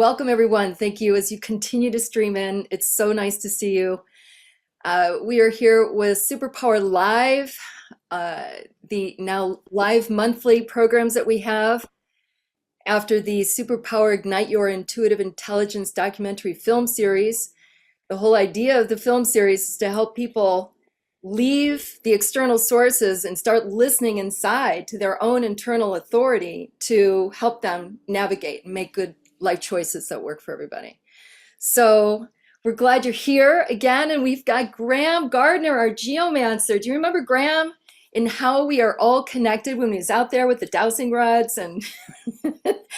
Welcome, everyone. Thank you as you continue to stream in. It's so nice to see you. We are here with Superpower Live, the now live monthly programs that we have after the Superpower Ignite Your Intuitive Intelligence documentary film series. The whole idea of the film series is to help people leave the external sources and start listening inside to their own internal authority to help them navigate and make good life choices that work for everybody. So we're glad you're here again, and we've got Grahame Gardner, our geomancer. Do you remember Grahame and how we are all connected when he was out there with the dowsing rods and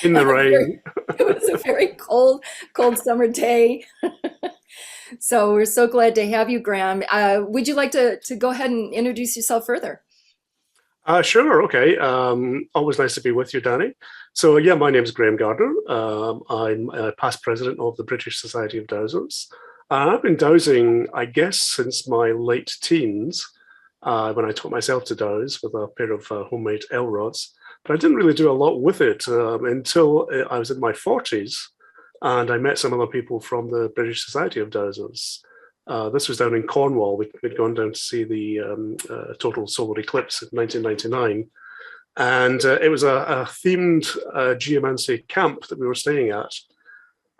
In the rain. it was a very cold, cold summer day. So we're so glad to have you, Grahame. Would you like to go ahead and introduce yourself further? Sure, okay. Always nice to be with you, Danny. So yeah, my name is Grahame Gardner. I'm past president of the British Society of Dowsers. I've been dowsing, I guess, since my late teens, when I taught myself to dowse with a pair of homemade L rods. But I didn't really do a lot with it until I was in my 40s, and I met some other people from the British Society of Dowsers. This was down in Cornwall. We'd gone down to see the total solar eclipse in 1999. And it was a themed geomancy camp that we were staying at.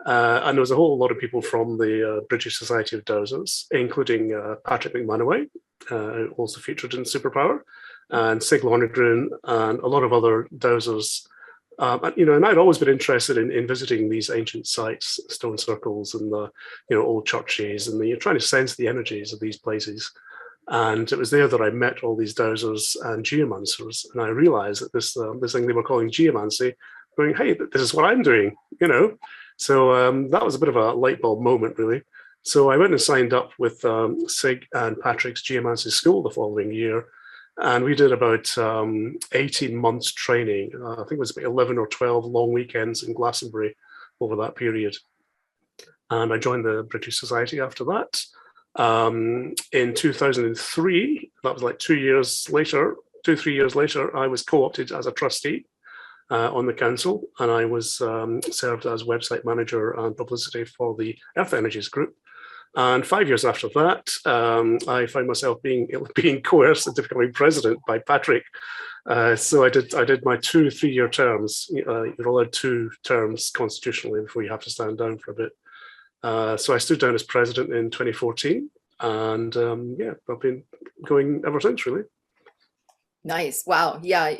And there was a whole lot of people from the British Society of Dowsers, including Patrick McManaway, also featured in Superpower, and Sig Lonergan, and a lot of other dowsers. And I'd always been interested in visiting these ancient sites, stone circles, and the old churches, and you're trying to sense the energies of these places. And it was there that I met all these dowsers and geomancers, and I realized that this thing they were calling geomancy, going, hey, this is what I'm doing. So that was a bit of a light bulb moment, really. So I went and signed up with Sig and Patrick's geomancy school the following year. And we did about 18 months training. I think it was about 11 or 12 long weekends in Glastonbury over that period. And I joined the British Society after that. In 2003, that was like 2 years later, 3 years later, I was co-opted as a trustee on the council. And I was served as website manager and publicity for the Earth Energies group. And 5 years after that, I found myself being coerced into becoming president by Patrick. So I did my 2 3-year terms. You're allowed 2 terms constitutionally before you have to stand down for a bit. So I stood down as president in 2014, and yeah, I've been going ever since, really. Nice. Wow. Yeah,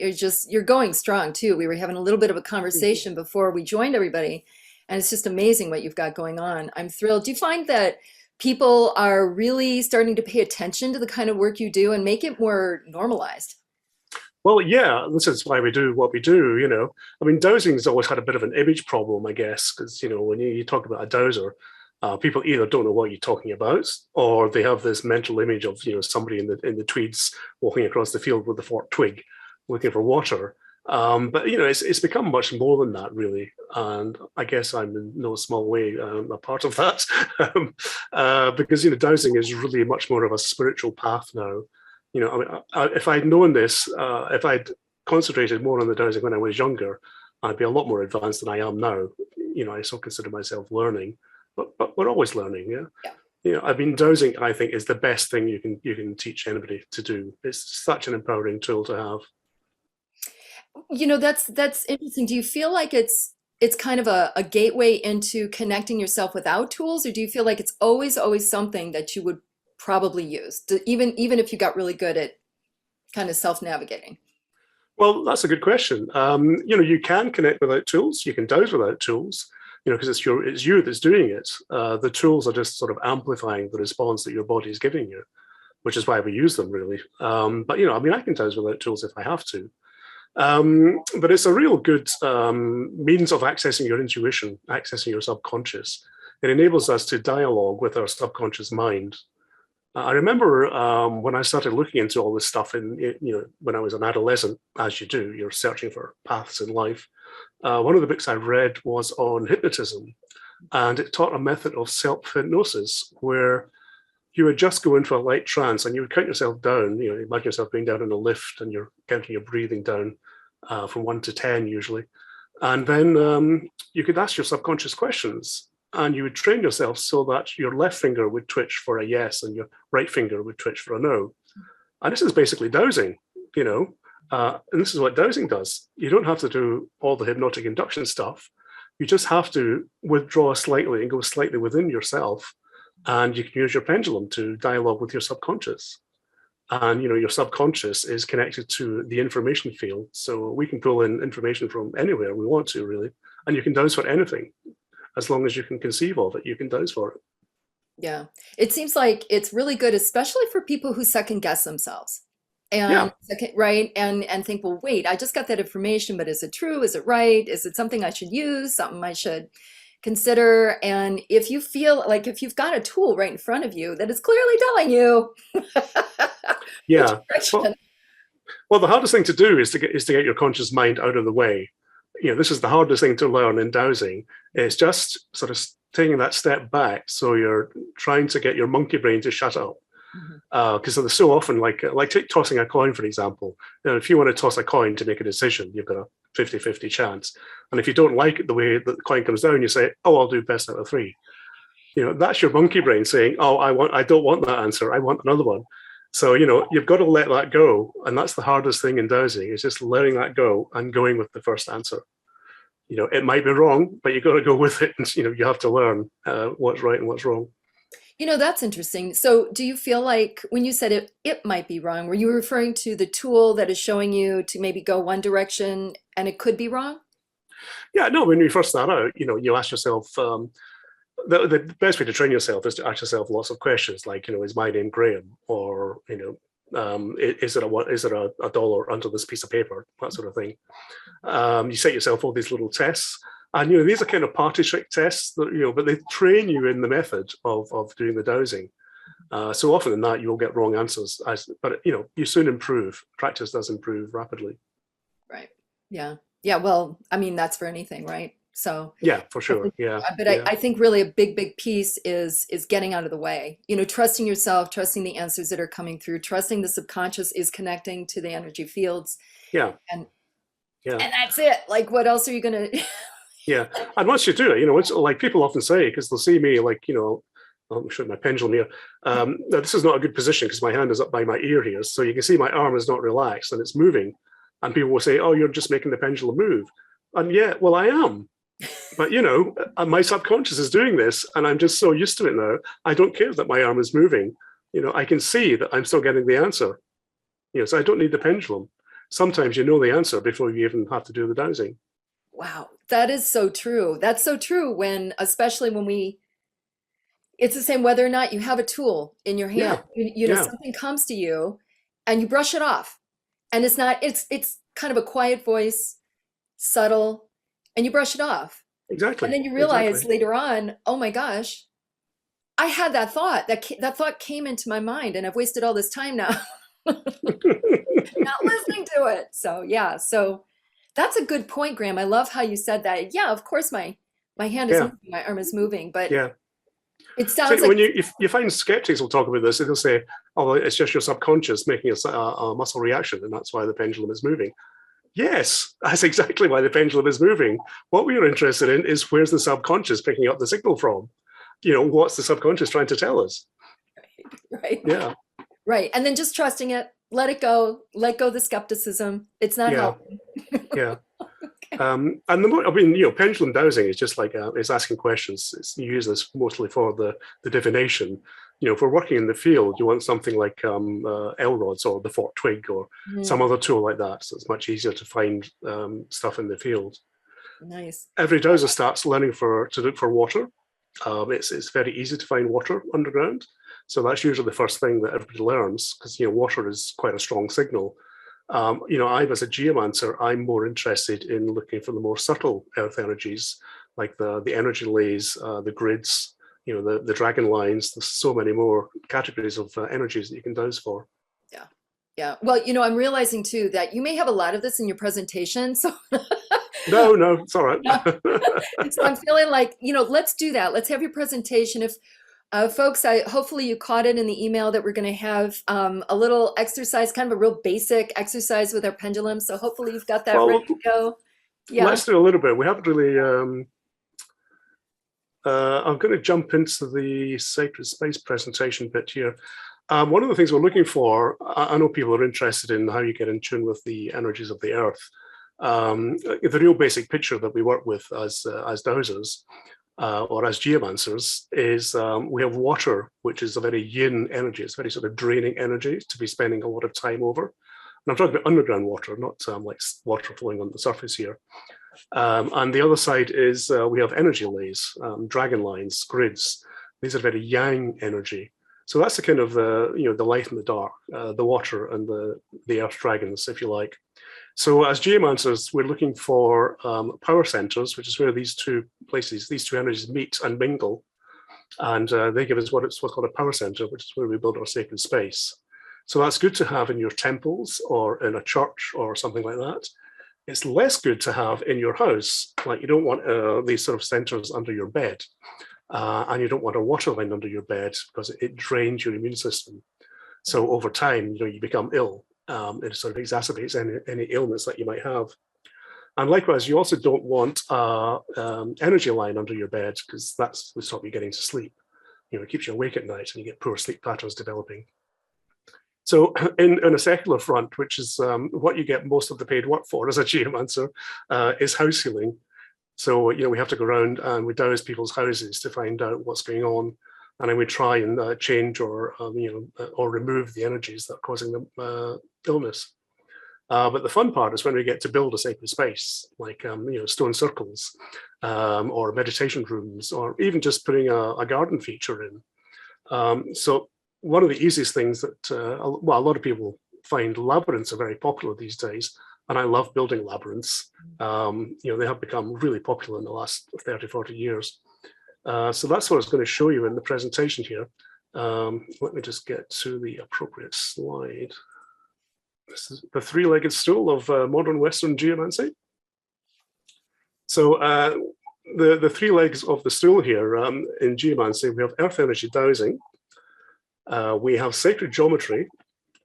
you're going strong too. We were having a little bit of a conversation before we joined everybody, and it's just amazing what you've got going on. I'm thrilled. Do you find that people are really starting to pay attention to the kind of work you do and make it more normalized? Well, yeah, this is why we do what we do. I mean, dowsing's always had a bit of an image problem, I guess, because, when you talk about a dowser, people either don't know what you're talking about, or they have this mental image of, somebody in the tweeds walking across the field with a forked twig looking for water. But it's become much more than that, really, and I guess I'm in no small way a part of that, because dowsing is really much more of a spiritual path now. I mean, if I'd known this, if I'd concentrated more on the dowsing when I was younger, I'd be a lot more advanced than I am now. I still consider myself learning, but we're always learning, yeah. I mean, dowsing, I think, is the best thing you can teach anybody to do. It's such an empowering tool to have. That's interesting. Do you feel like it's kind of a gateway into connecting yourself without tools, or do you feel like it's always something that you would probably use, even if you got really good at kind of self-navigating? Well, that's a good question. You can connect without tools. You can dowse without tools, because it's you that's doing it. The tools are just sort of amplifying the response that your body is giving you, which is why we use them, really. But I mean, I can dowse without tools if I have to. But it's a real good means of accessing your intuition, accessing your subconscious. It enables us to dialogue with our subconscious mind. I remember when I started looking into all this stuff when I was an adolescent, as you do, you're searching for paths in life. One of the books I read was on hypnotism, and it taught a method of self-hypnosis where you would just go into a light trance and you would count yourself down. Imagine yourself being down in a lift and you're counting your breathing down from 1 to 10 usually. And then you could ask your subconscious questions, and you would train yourself so that your left finger would twitch for a yes and your right finger would twitch for a no. And this is basically dowsing, you know, and this is what dowsing does. You don't have to do all the hypnotic induction stuff. You just have to withdraw slightly and go slightly within yourself, and you can use your pendulum to dialogue with your subconscious. And you know, your subconscious is connected to the information field, so we can pull in information from anywhere we want to, really. And you can dowse for anything, as long as you can conceive of it. You can dowse for it. Yeah. It seems like it's really good, especially for people who second guess themselves. Yeah, And right, and think, well, wait, I just got that information, but is it true? Is it right? Is it something I should use? Something I should consider? And if you feel like if you've got a tool right in front of you that is clearly telling you which yeah. direction. Well, the hardest thing to do is to get your conscious mind out of the way. You know, this is the hardest thing to learn in dowsing. It's just sort of taking that step back. So you're trying to get your monkey brain to shut up. Mhm. Because there's so often, like take tossing a coin, for example. You know, if you want to toss a coin to make a decision, you've got a 50-50 chance. And if you don't like it the way that the coin comes down, you say, oh, I'll do best out of three. You know, that's your monkey brain saying, oh, I don't want that answer. I want another one. So, you know, you've got to let that go. And that's the hardest thing in dowsing, is just letting that go and going with the first answer. You know, it might be wrong, but you've got to go with it. And, you know, you have to learn what's right and what's wrong. You know, that's interesting. So do you feel like when you said it might be wrong, were you referring to the tool that is showing you to maybe go one direction and it could be wrong? Yeah, no, when you first start out, you know, you ask yourself, the best way to train yourself is to ask yourself lots of questions like, you know, is my name Graham? Or, you know, is there a dollar under this piece of paper? That sort of thing. You set yourself all these little tests. And, you know, these are kind of party trick tests that, you know, but they train you in the method of doing the dowsing. So often in that, you will get wrong answers. But, you know, you soon improve. Practice does improve rapidly. Right. Yeah. Yeah. Well, I mean, that's for anything, right? So Yeah, for I sure. think, Yeah, but yeah, I think really a big piece is getting out of the way. You know, trusting yourself, trusting the answers that are coming through, trusting the subconscious is connecting to the energy fields, yeah, and yeah. that's it. Like, what else are you gonna? Yeah, and once you do it, you know, it's like people often say, because they'll see me like, you know, I'm showing my pendulum here. Now this is not a good position because my hand is up by my ear here, so you can see my arm is not relaxed and it's moving, and people will say, "Oh, you're just making the pendulum move," and yeah, well, I am, but you know, my subconscious is doing this, and I'm just so used to it now. I don't care that my arm is moving. You know, I can see that I'm still getting the answer. You know, so I don't need the pendulum. Sometimes you know the answer before you even have to do the dowsing. Wow, that is so true. That's so true when, especially when it's the same whether or not you have a tool in your hand. Yeah, You know, yeah, something comes to you and you brush it off. And it's not, it's kind of a quiet voice, subtle, and you brush it off. And exactly, then you realize exactly. later on, oh my gosh, I had that thought. That thought came into my mind and I've wasted all this time now not listening to it. So yeah, so that's a good point, Graham. I love how you said that. Yeah, of course my hand is Yeah, moving, my arm is moving, but yeah. it So sounds like when you find skeptics will talk about this, they'll say, "Oh, well, it's just your subconscious making a muscle reaction, and that's why the pendulum is moving." Yes, that's exactly why the pendulum is moving. What we are interested in is where's the subconscious picking up the signal from? You know, what's the subconscious trying to tell us? right. Yeah, Right. And then just trusting it, let go the skepticism. It's not yeah, helping. yeah. And the more, I mean, you know, pendulum dowsing is just like it's asking questions. You use this mostly for the divination. You know, if we're working in the field, you want something like L rods or the forked twig or some Mm, other tool like that. So it's much easier to find stuff in the field. nice. Every dowser starts learning to look for water. It's very easy to find water underground. So that's usually the first thing that everybody learns because, you know, water is quite a strong signal. You know, as a geomancer, I'm more interested in looking for the more subtle earth energies, like the energy lays, the grids, you know, the dragon lines. There's so many more categories of energies that you can dowse for. Yeah. Yeah. Well, you know, I'm realizing too that you may have a lot of this in your presentation. So No, no, it's all right. so I'm feeling like, you know, let's do that. Let's have your presentation. If folks, hopefully you caught it in the email that we're going to have a little exercise, kind of a real basic exercise with our pendulum. So hopefully you've got that ready Well, to go. Yeah. let's do a little bit. We haven't really. I'm going to jump into the sacred space presentation bit here. One of the things we're looking for, I know people are interested in how you get in tune with the energies of the earth. The real basic picture that we work with as dowsers or as geomancers is we have water, which is a very yin energy. It's very sort of draining energy to be spending a lot of time over. And I'm talking about underground water, not like water flowing on the surface here. And the other side is we have energy lays, dragon lines, grids. These are very yang energy. So that's the kind of the light and the dark, the water and the earth dragons, if you like. So as geomancers, we're looking for power centers, which is where these two places, these two energies meet and mingle. And they give us what's called a power center, which is where we build our sacred space. So that's good to have in your temples or in a church or something like that. It's less good to have in your house. Like you don't want these sort of centers under your bed. And you don't want a water line under your bed because it drains your immune system. So over time, you become ill. It sort of exacerbates any illness that you might have. And likewise, you also don't want energy line under your bed because that's will stop you getting to sleep. It keeps you awake at night and you get poor sleep patterns developing. So in a secular front, which is what you get most of the paid work for as a geomancer, is house healing. So, we have to go around and we douse people's houses to find out what's going on. And then we try and change or remove the energies that are causing them illness. But the fun part is when we get to build a sacred space, like, stone circles or meditation rooms, or even just putting a garden feature in. So one of the easiest things that, a lot of people find labyrinths are very popular these days. And I love building labyrinths. They have become really popular in the last 30, 40 years. So that's what I was going to show you in the presentation here. Let me just get to the appropriate slide. This is the three-legged stool of modern Western geomancy. So the three legs of the stool here in geomancy, we have earth energy dowsing, we have sacred geometry,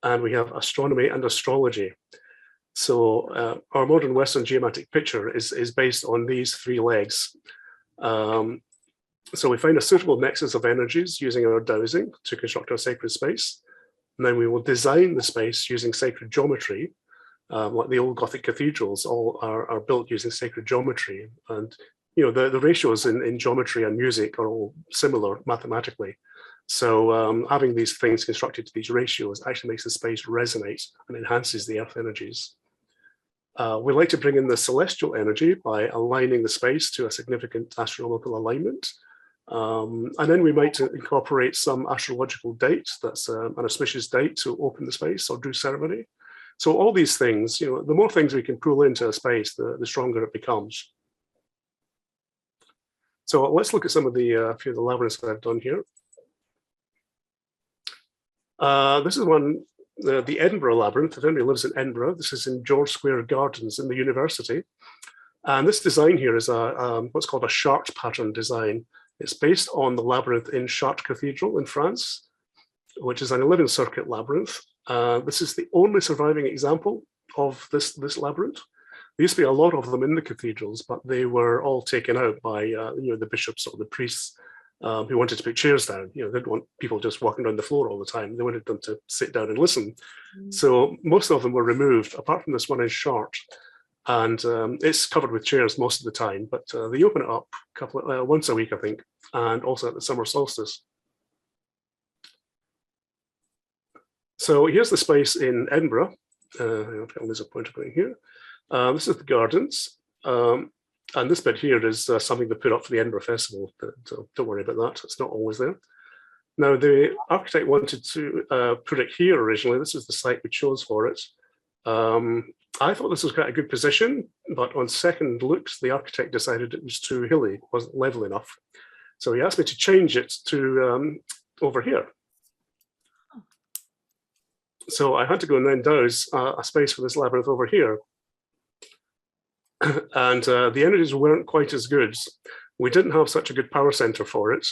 and we have astronomy and astrology. So our modern Western geomantic picture is based on these three legs. So we find a suitable nexus of energies using our dowsing to construct our sacred space. And then we will design the space using sacred geometry, like the old Gothic cathedrals all are built using sacred geometry. And the ratios in geometry and music are all similar mathematically. So having these things constructed to these ratios actually makes the space resonate and enhances the earth energies. We like to bring in the celestial energy by aligning the space to a significant astronomical alignment. And then we might incorporate some astrological date, that's an auspicious date to open the space or do ceremony. So all these things, the more things we can pull into a space, the stronger it becomes. So let's look at some of the few of the labyrinths that I've done here. This is one, the Edinburgh Labyrinth. If anybody lives in Edinburgh, this is in George Square Gardens in the university. And this design here is what's called a Chartres pattern design. It's based on the labyrinth in Chartres Cathedral in France, which is an 11-circuit labyrinth. This is the only surviving example of this labyrinth. There used to be a lot of them in the cathedrals, but they were all taken out by the bishops or the priests who wanted to put chairs down. They didn't want people just walking down the floor all the time. They wanted them to sit down and listen. So most of them were removed, apart from this one in Chartres. And it's covered with chairs most of the time, but they open it up once a week, I think, and also at the summer solstice. So here's the space in Edinburgh. There's a pointer going here. This is the gardens. And this bit here is something they put up for the Edinburgh Festival. Don't worry about that. It's not always there. Now, the architect wanted to put it here originally. This is the site we chose for it. I thought this was quite a good position, but on second looks, the architect decided it was too hilly, it wasn't level enough. So he asked me to change it to over here. So I had to go and then douse a space for this labyrinth over here. And the energies weren't quite as good. We didn't have such a good power center for it.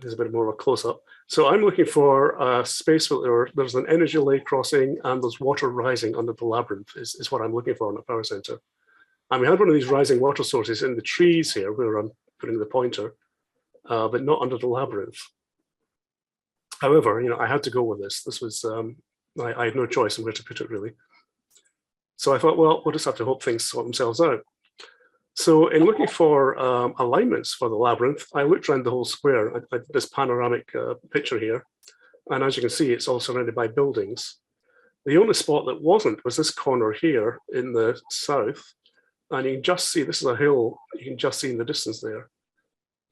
There's a bit more of a close-up. So I'm looking for a space where there's an energy lay crossing and there's water rising under the labyrinth is what I'm looking for in a power center. And we had one of these rising water sources in the trees here where I'm putting the pointer, but not under the labyrinth. However, I had to go with this. This was, I had no choice in where to put it really. So I thought, well, we'll just have to hope things sort themselves out. So in looking for alignments for the labyrinth, I looked around the whole square. I did this panoramic picture here. And as you can see, it's all surrounded by buildings. The only spot that wasn't was this corner here in the south. And you can just see, this is a hill, you can just see in the distance there.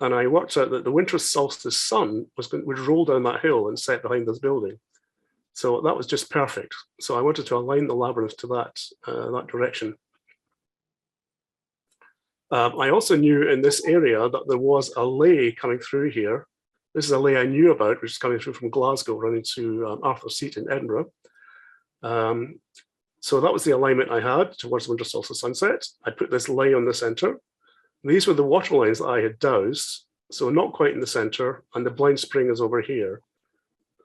And I worked out that the winter solstice sun would roll down that hill and set behind this building. So that was just perfect. So I wanted to align the labyrinth to that direction. I also knew in this area that there was a lay coming through here. This is a lay I knew about, which is coming through from Glasgow, running to Arthur's Seat in Edinburgh. So that was the alignment I had towards the winter solstice sunset. I put this lay on the center. These were the water lines that I had dowsed, so not quite in the center, and the blind spring is over here.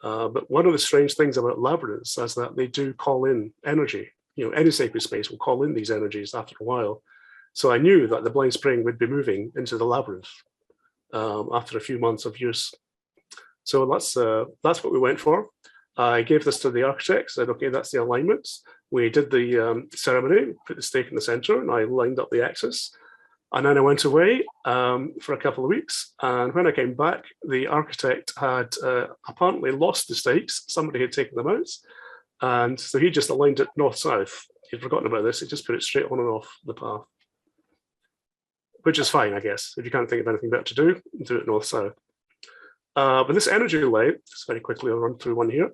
But one of the strange things about labyrinths is that they do call in energy. Any sacred space will call in these energies after a while. So I knew that the blind spring would be moving into the labyrinth after a few months of use. So that's what we went for. I gave this to the architect, said, okay, that's the alignment. We did the ceremony, put the stake in the center, and I lined up the axis. And then I went away for a couple of weeks. And when I came back, the architect had apparently lost the stakes. Somebody had taken them out. And so he just aligned it north-south. He'd forgotten about this. He just put it straight on and off the path, which is fine, I guess. If you can't think of anything better to do it north-south. But this energy lay, just very quickly, I'll run through one here,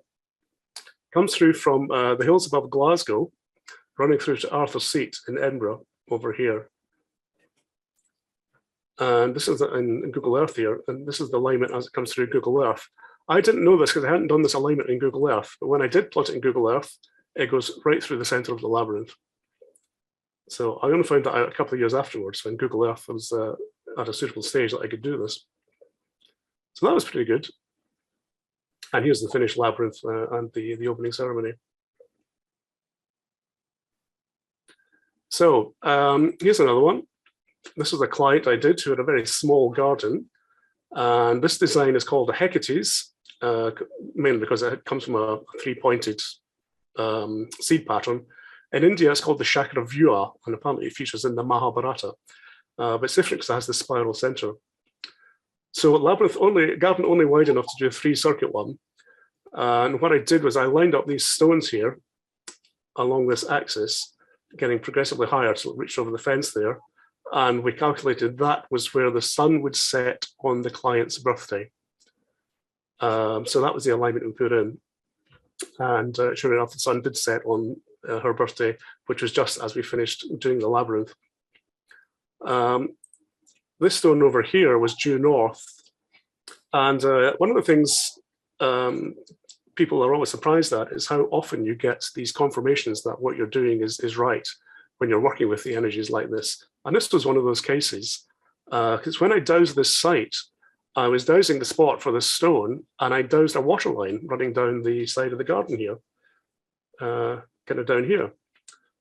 comes through from the hills above Glasgow, running through to Arthur's Seat in Edinburgh over here. And this is in Google Earth here, and this is the alignment as it comes through Google Earth. I didn't know this because I hadn't done this alignment in Google Earth, but when I did plot it in Google Earth, it goes right through the center of the labyrinth. So I only found that out a couple of years afterwards when Google Earth was at a suitable stage that I could do this. So that was pretty good. And here's the finished labyrinth and the opening ceremony. So here's another one. This was a client I did who had a very small garden. And this design is called a Hecate's, mainly because it comes from a three-pointed seed pattern. In India, it's called the Chakravyuha, and apparently it features in the Mahabharata. But it's different because it has the spiral center. So garden only wide enough to do a 3-circuit one. And what I did was I lined up these stones here along this axis, getting progressively higher till it reached over the fence there. And we calculated that was where the sun would set on the client's birthday. So that was the alignment we put in. And sure enough, the sun did set on her birthday, which was just as we finished doing the labyrinth. This stone over here was due north. And one of the things people are always surprised at is how often you get these confirmations that what you're doing is right when you're working with the energies like this. And this was one of those cases, because when I dowsed this site, I was dowsing the spot for this stone, and I dowsed a water line running down the side of the garden here, kind of down here.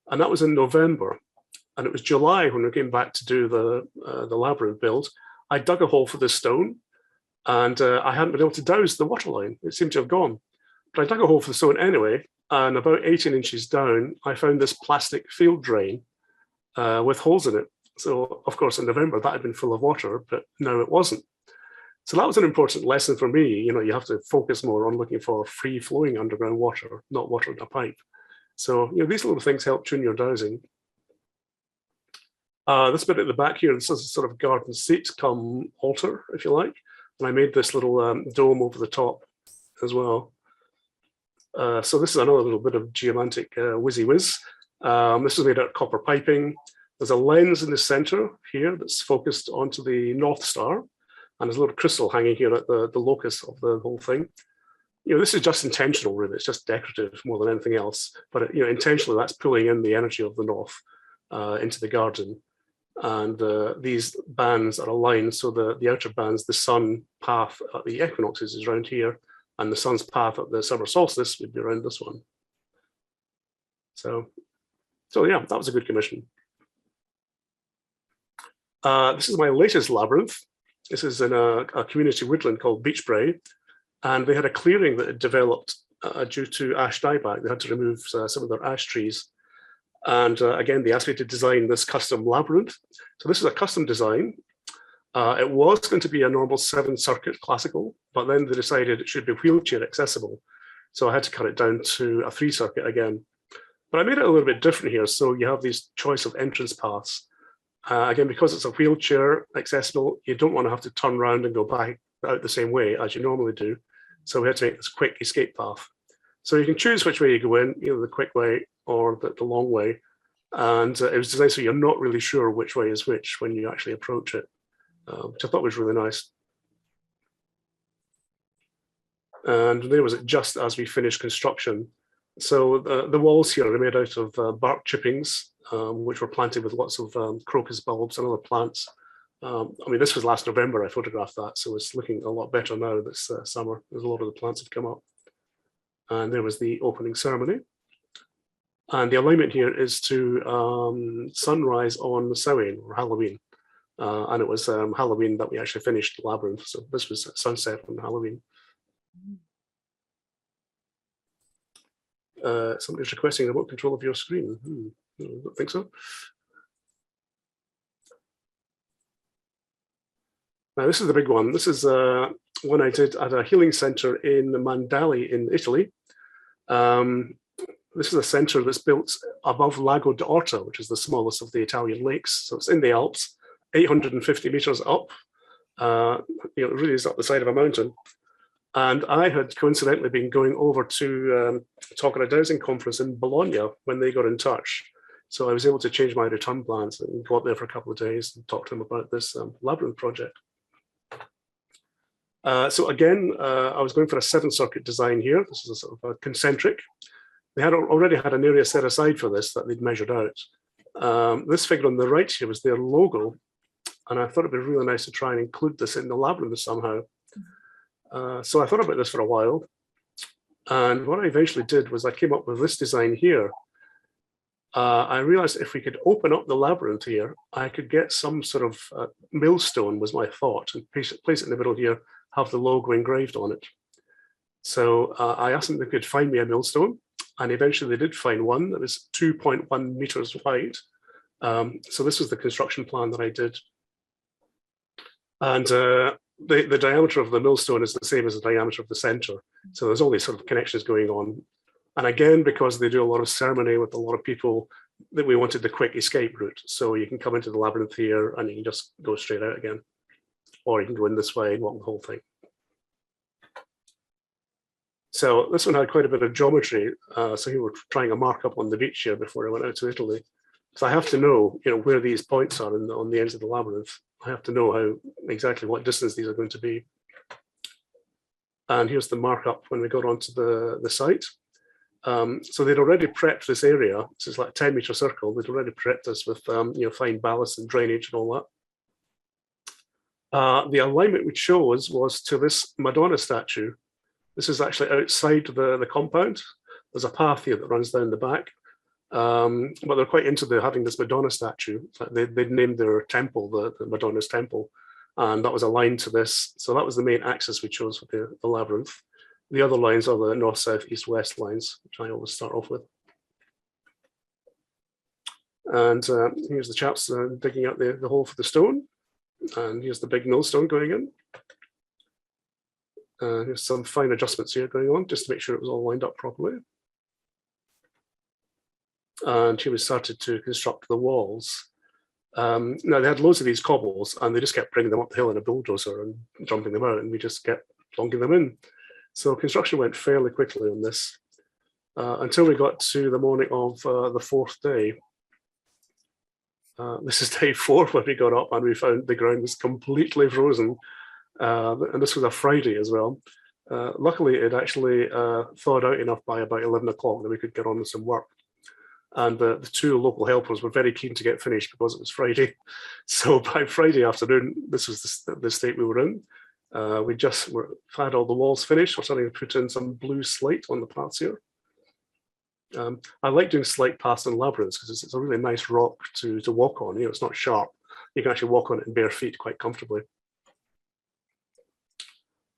And that was in November. And it was July when we came back to do the labyrinth build. I dug a hole for this stone, and I hadn't been able to douse the water line. It seemed to have gone. But I dug a hole for the stone anyway, and about 18 inches down, I found this plastic field drain with holes in it. So, of course, in November, that had been full of water, but now it wasn't. So that was an important lesson for me. You have to focus more on looking for free-flowing underground water, not water in a pipe. So, these little things help tune your dowsing. This bit at the back here, this is a sort of garden seat come altar, if you like. And I made this little dome over the top as well. So this is another little bit of geomantic whiz. This is made out of copper piping. There's a lens in the center here that's focused onto the North Star. And there's a little crystal hanging here at the locus of the whole thing. This is just intentional, really. It's just decorative more than anything else. But intentionally, that's pulling in the energy of the North into the garden. And these bands are aligned. So the outer bands, the sun path at the equinoxes is around here, and the sun's path at the summer solstice would be around this one. So yeah, that was a good commission. This is my latest labyrinth. This is in a community woodland called Beechbrae, and they had a clearing that had developed due to ash dieback. They had to remove some of their ash trees. And again, they asked me to design this custom labyrinth. So this is a custom design. It was going to be a normal 7-circuit classical, but then they decided it should be wheelchair accessible. So I had to cut it down to a 3-circuit again. But I made it a little bit different here. So you have these choice of entrance paths. Again, because it's a wheelchair accessible, you don't want to have to turn around and go back out the same way as you normally do. So we had to make this quick escape path. So you can choose which way you go in, either the quick way or the long way. And it was designed so you're not really sure which way is which when you actually approach it, which I thought was really nice. And there was it just as we finished construction. So the walls here are made out of bark chippings, which were planted with lots of crocus bulbs and other plants. I mean, this was last November I photographed that, so it's looking a lot better now this summer. There's a lot of the plants have come up. And there was the opening ceremony. And the alignment here is to sunrise on Samhain or Halloween. And it was Halloween that we actually finished the labyrinth. So this was sunset on Halloween. Somebody's requesting remote control of your screen. I don't think so. Now this is the big one. This is one I did at a healing center in Mandali in Italy. This is a center that's built above Lago d'Orta, which is the smallest of the Italian lakes. So it's in the Alps, 850 meters up. It really is up the side of a mountain. And I had coincidentally been going over to talk at a dowsing conference in Bologna when they got in touch. So I was able to change my return plans and go up there for a couple of days and talk to them about this labyrinth project. So again, I was going for a 7-circuit design here. This is a sort of a concentric. They had already had an area set aside for this that they'd measured out. This figure on the right here was their logo. And I thought it'd be really nice to try and include this in the labyrinth somehow. So I thought about this for a while. And what I eventually did was I came up with this design here. I realized if we could open up the labyrinth here, I could get some sort of millstone was my thought, and place it in the middle here, have the logo engraved on it. So I asked them if they could find me a millstone, and eventually they did find one that was 2.1 meters wide. So this was the construction plan that I did. And the diameter of the millstone is the same as the diameter of the center. So there's all these sort of connections going on. And again, because they do a lot of ceremony with a lot of people, that we wanted the quick escape route. So you can come into the labyrinth here and you can just go straight out again. Or you can go in this way and walk the whole thing. So this one had quite a bit of geometry. So we were trying a markup on the beach here before I went out to Italy. So I have to know, where these points are on the ends of the labyrinth. I have to know exactly what distance these are going to be. And here's the markup when we got onto the site. So they'd already prepped this area. This is like a 10-meter circle. They'd already prepped us with fine ballast and drainage and all that. The alignment we chose was to this Madonna statue. This is actually outside the compound. There's a path here that runs down the back. But they're quite into having this Madonna statue. They'd named their temple the Madonna's temple, and that was aligned to this. So that was the main axis we chose for the labyrinth. The other lines are the north, south, east, west lines, which I always start off with. And here's the chaps digging out the hole for the stone. And here's the big millstone going in. Here's some fine adjustments here going on, just to make sure it was all lined up properly. And here we started to construct the walls. Now they had loads of these cobbles and they just kept bringing them up the hill in a bulldozer and dumping them out, and we just kept plonking them in. So construction went fairly quickly on this until we got to the morning of the 4th day. This is day 4 when we got up and we found the ground was completely frozen. And this was a Friday as well. Luckily, it actually thawed out enough by about 11 o'clock that we could get on with some work. And the two local helpers were very keen to get finished because it was Friday. So by Friday afternoon, this was the state we were in. We just had all the walls finished. We're starting to put in some blue slate on the paths here. I like doing slate paths and labyrinths because it's a really nice rock to walk on. It's not sharp. You can actually walk on it in bare feet quite comfortably.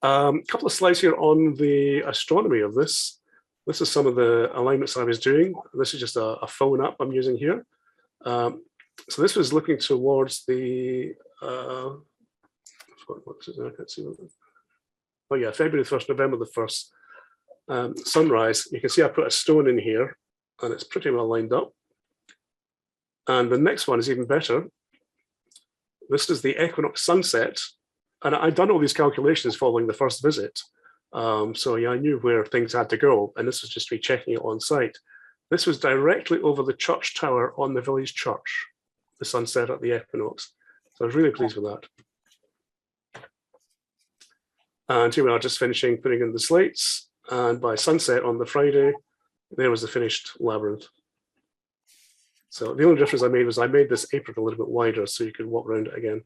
A couple of slides here on the astronomy of this. This is some of the alignments I was doing. This is just a phone app I'm using here. So this was looking towards the, what's it? I can't see. Oh yeah, February 1st, November the 1st, sunrise. You can see I put a stone in here and it's pretty well lined up. And the next one is even better. This is the equinox sunset. And I'd done all these calculations following the first visit. So yeah, I knew where things had to go, and this was just me checking it on site. This was directly over the church tower on the village church, the sunset at the equinox. So I was really pleased with that. And here we are just finishing putting in the slates, and by sunset on the Friday, there was the finished labyrinth. So the only difference I made was I made this apron a little bit wider so you could walk around it again.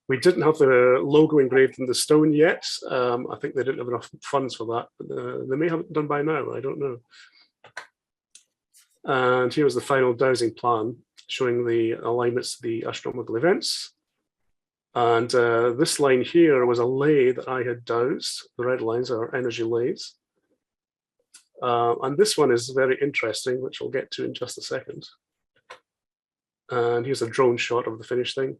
We didn't have the logo engraved in the stone yet. I think they didn't have enough funds for that. But, they may have it done by now, I don't know. And here was the final dowsing plan, showing the alignments to the astronomical events. And this line here was a lay that I had dowsed. The red lines are energy lays. And this one is very interesting, which we'll get to in just a second. And here's a drone shot of the finished thing.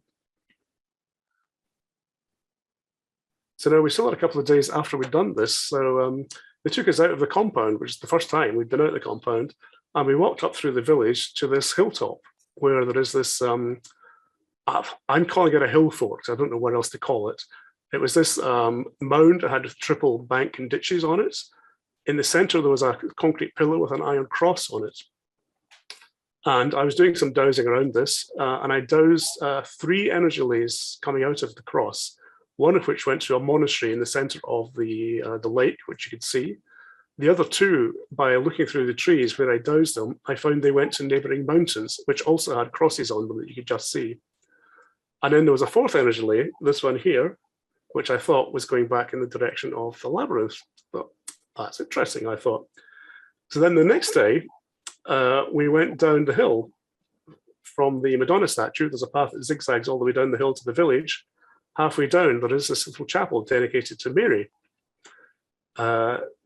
So now we still had a couple of days after we'd done this. So they took us out of the compound, which is the first time we'd been out of the compound. And we walked up through the village to this hilltop where there is this, I'm calling it a hill fort. I don't know what else to call it. It was this mound that had triple bank and ditches on it. In the center, there was a concrete pillar with an iron cross on it. And I was doing some dowsing around this, and I dowsed 3 energy lays coming out of the cross, one of which went to a monastery in the center of the lake, which you could see. The other 2, by looking through the trees where I dowsed them, I found they went to neighboring mountains, which also had crosses on them that you could just see. And then there was a 4th energy lay, this one here, which I thought was going back in the direction of the labyrinth. But that's interesting, I thought. So then the next day, we went down the hill from the Madonna statue. There's a path that zigzags all the way down the hill to the village. Halfway down, there is this little chapel dedicated to Mary.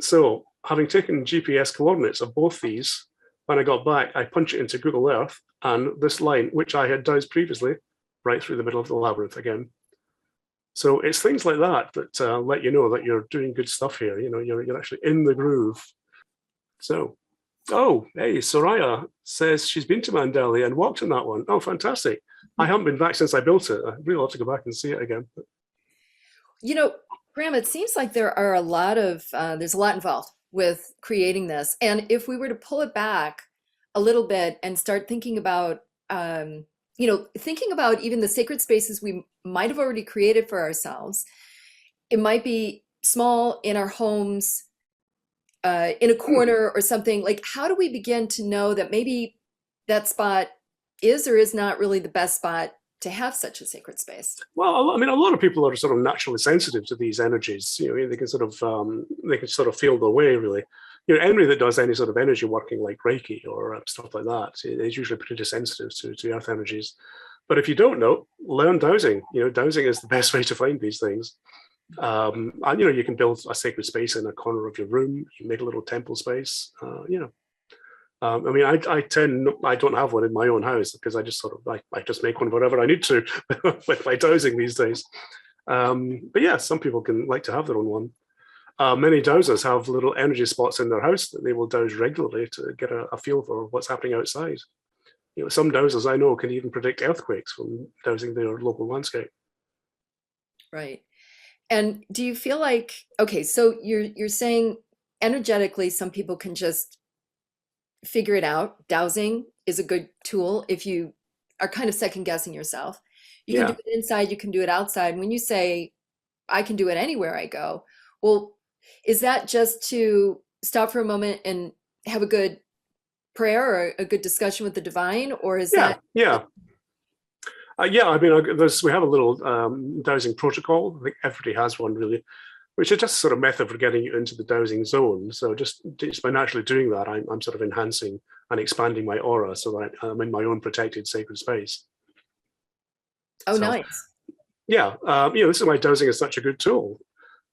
So having taken GPS coordinates of both these, when I got back, I punch it into Google Earth, and this line, which I had dowsed previously, right through the middle of the labyrinth again. So it's things like that that let you know that you're doing good stuff here. You're actually in the groove. So, oh, hey, Soraya says she's been to Mandeli and walked in that one. Oh, fantastic. I haven't been back since I built it. I'd really love to go back and see it again. Graham, it seems like there's a lot involved with creating this. And if we were to pull it back a little bit and start thinking about, thinking about even the sacred spaces we might have already created for ourselves, it might be small in our homes, in a corner or something. Like, how do we begin to know that maybe that spot is or is not really the best spot to have such a sacred space? Well, I mean, a lot of people are sort of naturally sensitive to these energies. They can sort of feel their way, really. Anybody that does any sort of energy working like Reiki or stuff like that is usually pretty sensitive to earth energies. But if you don't know, learn dowsing. Dowsing is the best way to find these things. And you can build a sacred space in a corner of your room. You can make a little temple space. I mean, I don't have one in my own house because I just I just make one wherever I need to with my dowsing these days. But yeah, some people can like to have their own one. Many dowsers have little energy spots in their house that they will douse regularly to get a feel for what's happening outside. Some dowsers I know can even predict earthquakes from dowsing their local landscape. Right. And do you feel like, okay, so you're saying energetically, some people can just figure it out. Dowsing is a good tool if you are kind of second guessing yourself. You can do it inside, you can do it outside. When you say, I can do it anywhere I go, well, is that just to stop for a moment and have a good prayer or a good discussion with the divine, or is Yeah, that yeah. Yeah, I mean, we have a little dowsing protocol. I think everybody has one, really, which is just sort of method for getting you into the dowsing zone. So just by naturally doing that, I'm sort of enhancing and expanding my aura so that I'm in my own protected sacred space. oh So nice. yeah, this is why dowsing is such a good tool.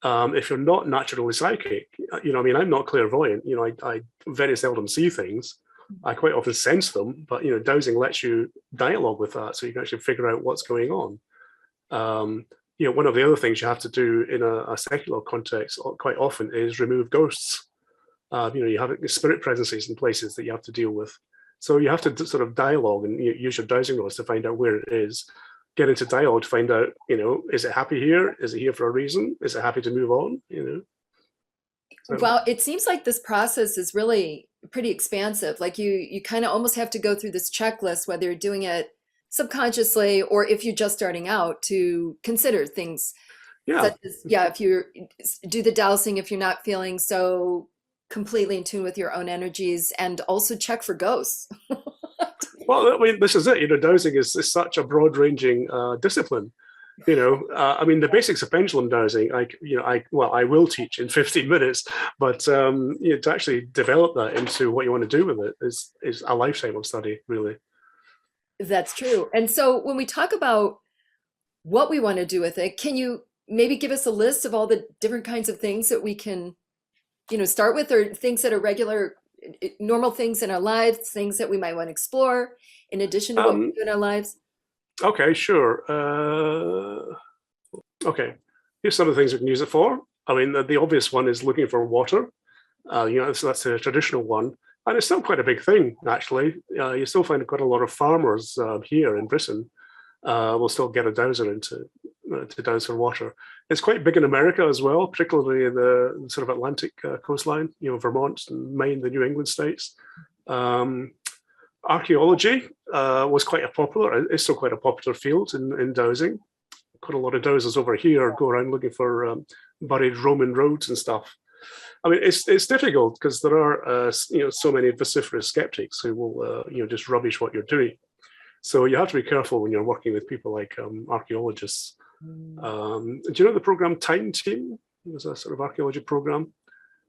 If you're not naturally psychic, I mean, I'm not clairvoyant. I very seldom see things. I quite often sense them, but dowsing lets you dialogue with that, so you can actually figure out what's going on. Um, one of the other things you have to do in a secular context quite often is remove ghosts. You have spirit presences in places that you have to deal with. So you have to sort of dialogue and use your dowsing rods to find out where it is. Get into dialogue to find out, is it happy here? Is it here for a reason? Is it happy to move on? So Well, it seems like this process is really pretty expansive. Like you kind of almost have to go through this checklist, whether you're doing it subconsciously or if you're just starting out, to consider things yeah. such as, yeah, if you do the dowsing, if you're not feeling so completely in tune with your own energies, and also check for ghosts. Well, I mean, this is it. Dowsing is such a broad-ranging discipline. I mean, the basics of pendulum dowsing, I will teach in 15 minutes, but to actually develop that into what you want to do with it is a lifetime of study, really. That's true. And so when we talk about what we want to do with it, can you maybe give us a list of all the different kinds of things that we can, start with, or things that are regular, normal things in our lives, things that we might want to explore in addition to what we Um, do in our lives? okay, sure. Okay, here's some of the things we can use it for. I mean, the obvious one is looking for water. So that's a traditional one. And it's still quite a big thing, actually. You still find quite a lot of farmers here in Britain will still get a dowser to dowse for water. It's quite big in America as well, particularly in the sort of Atlantic coastline, Vermont and Maine, the New England states. Archaeology was quite a popular, it's still quite a popular field in dowsing. Quite a lot of dowsers over here go around looking for buried Roman roads and stuff. I mean, it's difficult because there are so many vociferous skeptics who will just rubbish what you're doing. So you have to be careful when you're working with people like archaeologists. Do you know the program Time Team? There's a sort of archaeology program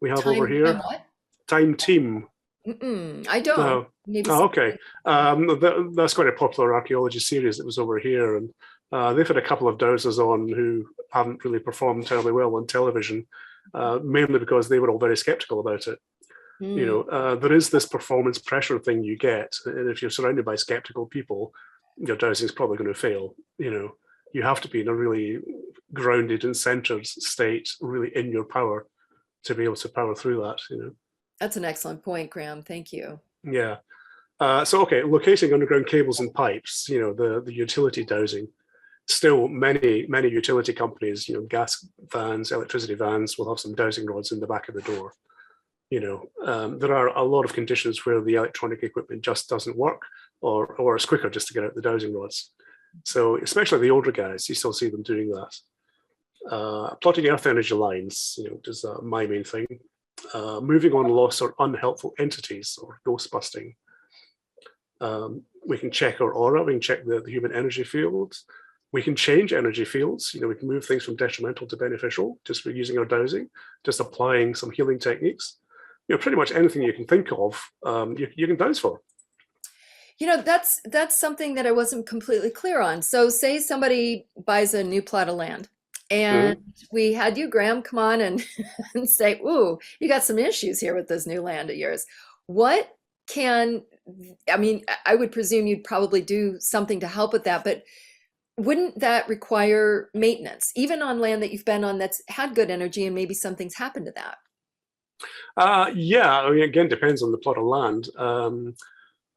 we have over Time here. what? Time Team. I don't. No. Maybe Oh, something. okay. That's quite a popular archaeology series that was over here, and they've had a couple of dowsers on who haven't really performed terribly well on television, mainly because they were all very skeptical about it. Mm, There is this performance pressure thing you get, and if you're surrounded by skeptical people, your dowsing is probably going to fail. You have to be in a really grounded and centered state, really in your power, to be able to power through that. that's an excellent point, Graham. Thank you. Yeah. Okay, locating underground cables and pipes, the utility dowsing. Still, many utility companies, gas vans, electricity vans, will have some dowsing rods in the back of the door. There are a lot of conditions where the electronic equipment just doesn't work, or it's quicker just to get out the dowsing rods. So, especially the older guys, you still see them doing that. Plotting earth energy lines, is my main thing. Moving on lost or unhelpful entities, or ghost busting. We can check our aura, we can check the human energy fields. We can change energy fields. We can move things from detrimental to beneficial just for using our dowsing, just applying some healing techniques. Pretty much anything you can think of, you can dowse for. That's something that I wasn't completely clear on. So say somebody buys a new plot of land, and Mhm. we had you, Graham, come on and, and say, ooh, you got some issues here with this new land of yours. What can, I mean, I would presume you'd probably do something to help with that, but wouldn't that require maintenance, even on land that you've been on that's had good energy and maybe something's happened to that? Yeah, I mean, again, depends on the plot of land.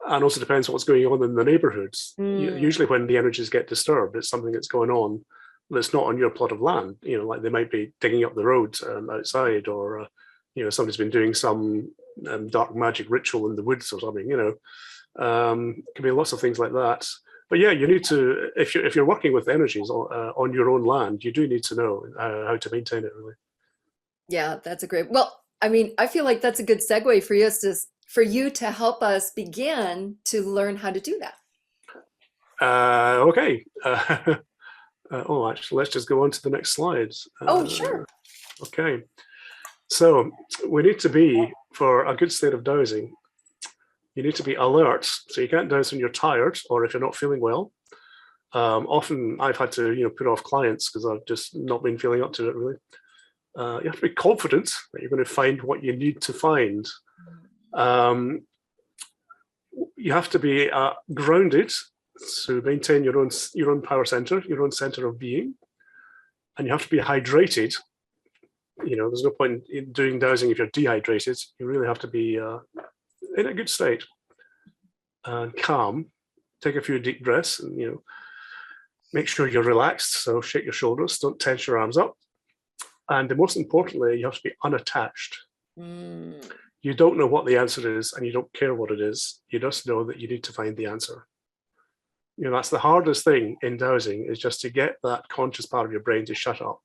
And also depends what's going on in the neighborhoods. Mm, Usually when the energies get disturbed, it's something that's going on that's not on your plot of land. Like they might be digging up the road outside, or somebody's been doing some dark magic ritual in the woods or something. It can be lots of things like that. But yeah, you need to, if you're working with energies on your own land, you do need to know how to maintain it, really. yeah, that's a great, well, I mean, I feel like that's a good segue for us for you to help us begin to learn how to do that. Okay. Oh, actually, let's just go on to the next slide. Oh, sure. Okay. So we need to be, for a good state of dowsing, you need to be alert. So you can't douse when you're tired or if you're not feeling well. Often I've had to, put off clients because I've just not been feeling up to it really. You have to be confident that you're going to find what you need to find. You have to be grounded, so maintain your own power center, your own center of being, and you have to be hydrated. There's no point in doing dowsing if you're dehydrated. You really have to be in a good state and calm. Take a few deep breaths, and make sure you're relaxed. So shake your shoulders, don't tense your arms up, and most importantly, you have to be unattached. You don't know what the answer is, and you don't care what it is. You just know that you need to find the answer. That's the hardest thing in dowsing, is just to get that conscious part of your brain to shut up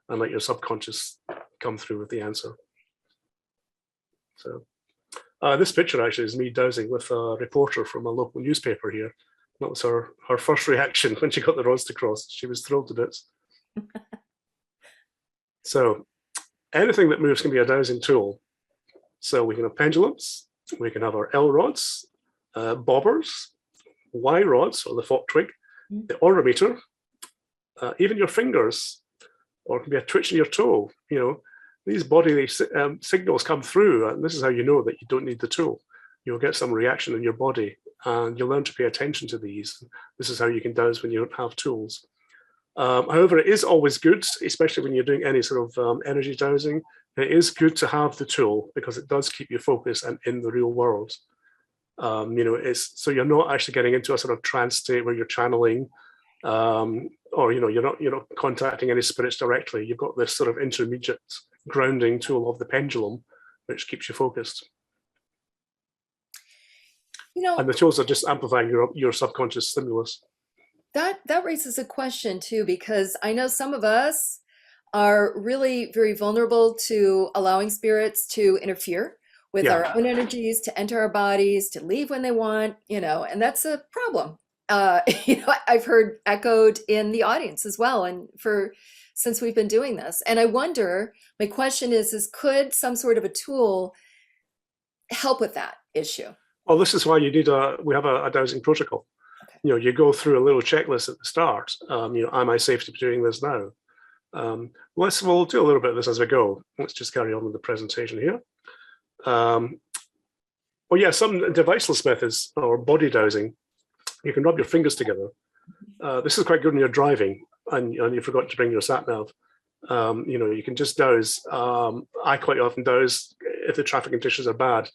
and let your subconscious come through with the answer. So this picture actually is me dowsing with a reporter from a local newspaper here. That was her first reaction when she got the rods to cross. She was thrilled to bits. So anything that moves can be a dowsing tool. So we can have pendulums, we can have our L rods, bobbers, Y rods, or the fork twig, the orometer, even your fingers, or it can be a twitch in your toe. These bodily signals come through, and this is how you know that you don't need the tool. You'll get some reaction in your body, and you'll learn to pay attention to these. This is how you can dowse when you don't have tools. However, it is always good, especially when you're doing any sort of energy dowsing, it is good to have the tool because it does keep you focused and in the real world. So you're not actually getting into a sort of trance state where you're channeling, or you're not contacting any spirits directly. You've got this sort of intermediate grounding tool of the pendulum, which keeps you focused. And the tools are just amplifying your subconscious stimulus. That raises a question too, because I know some of us are really very vulnerable to allowing spirits to interfere with our own energies, to enter our bodies, to leave when they want, and that's a problem. I've heard echoed in the audience as well, and since we've been doing this. And I wonder, my question is could some sort of a tool help with that issue? Well, this is why we have a dowsing protocol. Okay. You go through a little checklist at the start. Am I safe to be doing this now? We'll do a little bit of this as we go. Let's just carry on with the presentation here. Some deviceless methods or body dowsing. You can rub your fingers together. This is quite good when you're driving and you forgot to bring your sat nav. You can just dowse. I quite often dowse if the traffic conditions are bad.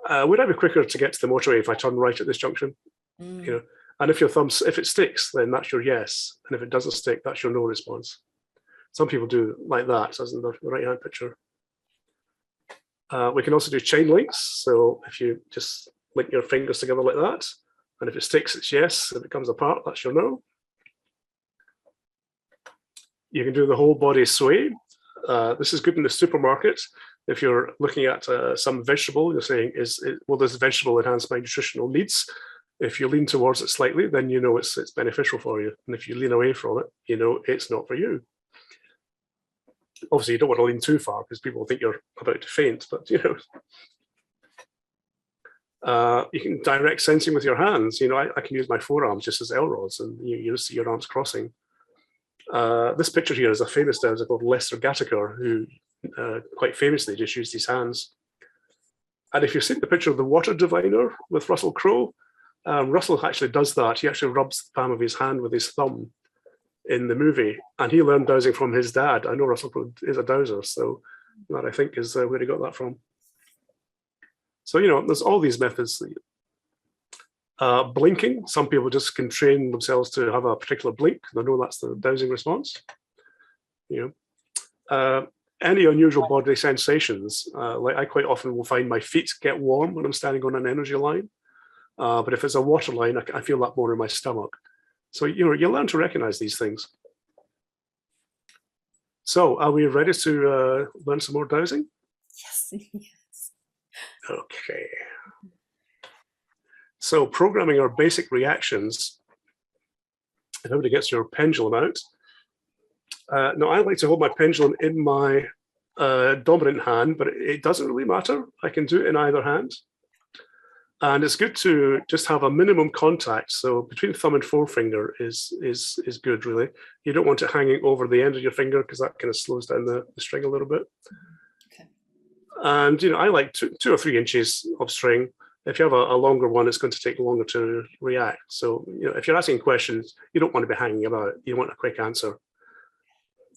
Would I be quicker to get to the motorway if I turn right at this junction? And if if it sticks, then that's your yes, and if it doesn't stick, that's your no response. Some people do like that, so that's in the right-hand picture. We can also do chain links. So if you just link your fingers together like that, and if it sticks, it's yes. If it comes apart, that's your no. You can do the whole body sway. This is good in the supermarket. If you're looking at some vegetable, you're saying, will this vegetable enhance my nutritional needs? If you lean towards it slightly, then you know it's beneficial for you. And if you lean away from it, you know it's not for you. Obviously, you don't want to lean too far because people think you're about to faint, but you can direct sensing with your hands. I can use my forearms just as L rods, and you just see your arms crossing. This picture here is a famous dowser called Lester Gattaker, who quite famously just used his hands. And if you've seen the picture of the water diviner with Russell Crowe, Russell actually does that. He actually rubs the palm of his hand with his thumb in the movie, and he learned dowsing from his dad. I know Russell Crowe is a dowser, so that I think is where he got that from. So there's all these methods. Blinking, some people just can train themselves to have a particular blink. They know that's the dowsing response. Any unusual bodily sensations, like I quite often will find my feet get warm when I'm standing on an energy line. But if it's a water line, I feel that more in my stomach. So you learn to recognize these things. So are we ready to learn some more dowsing? Yes. Okay. So programming our basic reactions, if everybody gets your pendulum out. Now, I like to hold my pendulum in my dominant hand, but it doesn't really matter. I can do it in either hand. And it's good to just have a minimum contact. So between thumb and forefinger is good, really. You don't want it hanging over the end of your finger because that kind of slows down the string a little bit. Okay. And, I like 2 or 3 inches of string. If you have a longer one, it's going to take longer to react. So, if you're asking questions, you don't want to be hanging about. You want a quick answer.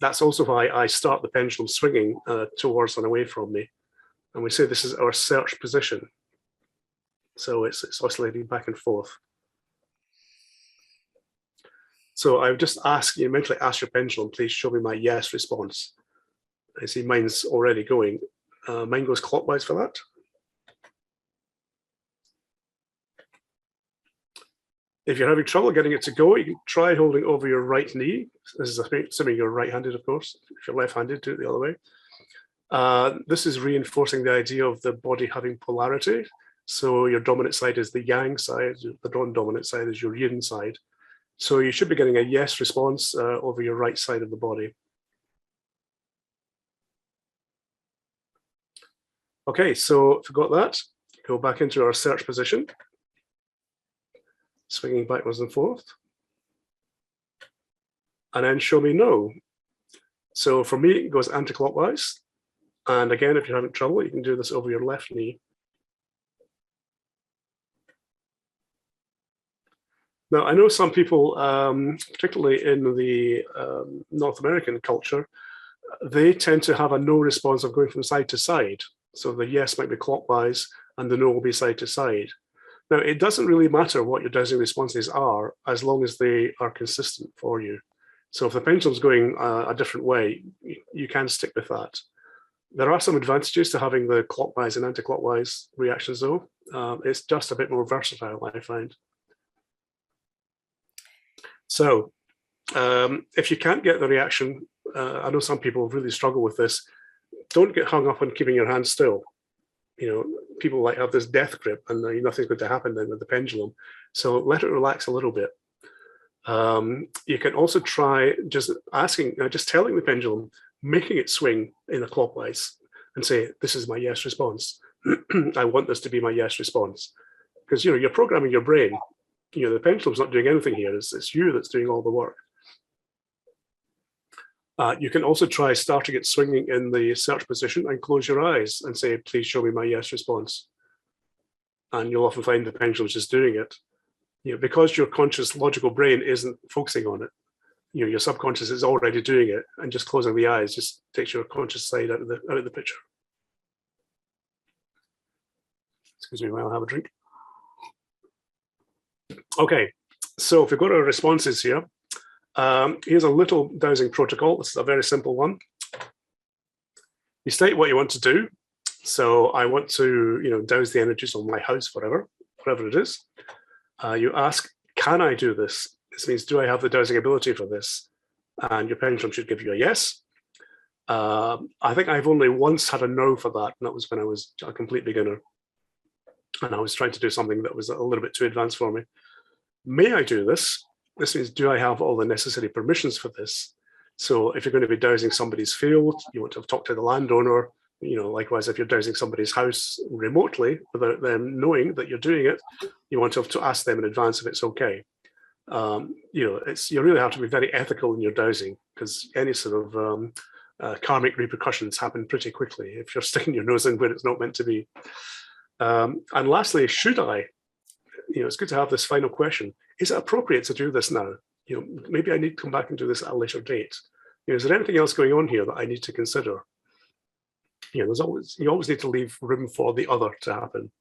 That's also why I start the pendulum swinging towards and away from me. And we say this is our search position. So it's oscillating back and forth. So I would just mentally ask your pendulum, please show me my yes response. I see mine's already going. Mine goes clockwise for that. If you're having trouble getting it to go, you can try holding over your right knee. This is assuming you're right-handed, of course. If you're left-handed, do it the other way. This is reinforcing the idea of the body having polarity. So your dominant side is the yang side, the non-dominant side is your yin side. So you should be getting a yes response over your right side of the body. Okay, so if we've got that, go back into our search position, swinging backwards and forth, and then show me no. So for me, it goes anti-clockwise. And again, if you're having trouble, you can do this over your left knee. Now, I know some people, particularly in the North American culture, they tend to have a no response of going from side to side. So the yes might be clockwise and the no will be side to side. Now, it doesn't really matter what your dowsing responses are as long as they are consistent for you. So if the pendulum's going a different way, you can stick with that. There are some advantages to having the clockwise and anti-clockwise reactions, though. It's just a bit more versatile, I find. So if you can't get the reaction, I know some people really struggle with this. Don't get hung up on keeping your hand still. People have this death grip and nothing's going to happen then with the pendulum. So let it relax a little bit. You can also try just telling the pendulum, making it swing in a clockwise and say, this is my yes response. I want this to be my yes response. Because, you're programming your brain. The pendulum's not doing anything here. It's you that's doing all the work. You can also try starting it swinging in the search position and close your eyes and say, please show me my yes response. And you'll often find the pendulum's just doing it. Because your conscious logical brain isn't focusing on it, your subconscious is already doing it, and just closing the eyes just takes your conscious side out of the picture. Excuse me while I have a drink. Okay, so if we've got our responses here, here's a little dowsing protocol. This is a very simple one. You state what you want to do. So I want to, douse the energies on my house, whatever it is. You ask, can I do this? This means, do I have the dowsing ability for this? And your pendulum should give you a yes. I think I've only once had a no for that, and that was when I was a complete beginner. And I was trying to do something that was a little bit too advanced for me. May I do this? This means, do I have all the necessary permissions for this? So if you're going to be dowsing somebody's field, you want to have talked to the landowner. Likewise, if you're dowsing somebody's house remotely without them knowing that you're doing it, you want to have to ask them in advance if it's okay. You really have to be very ethical in your dowsing, because any sort of karmic repercussions happen pretty quickly if you're sticking your nose in where it's not meant to be. And lastly, should I? It's good to have this final question. Is it appropriate to do this now? Maybe I need to come back and do this at a later date. Is there anything else going on here that I need to consider? You always need to leave room for the other to happen.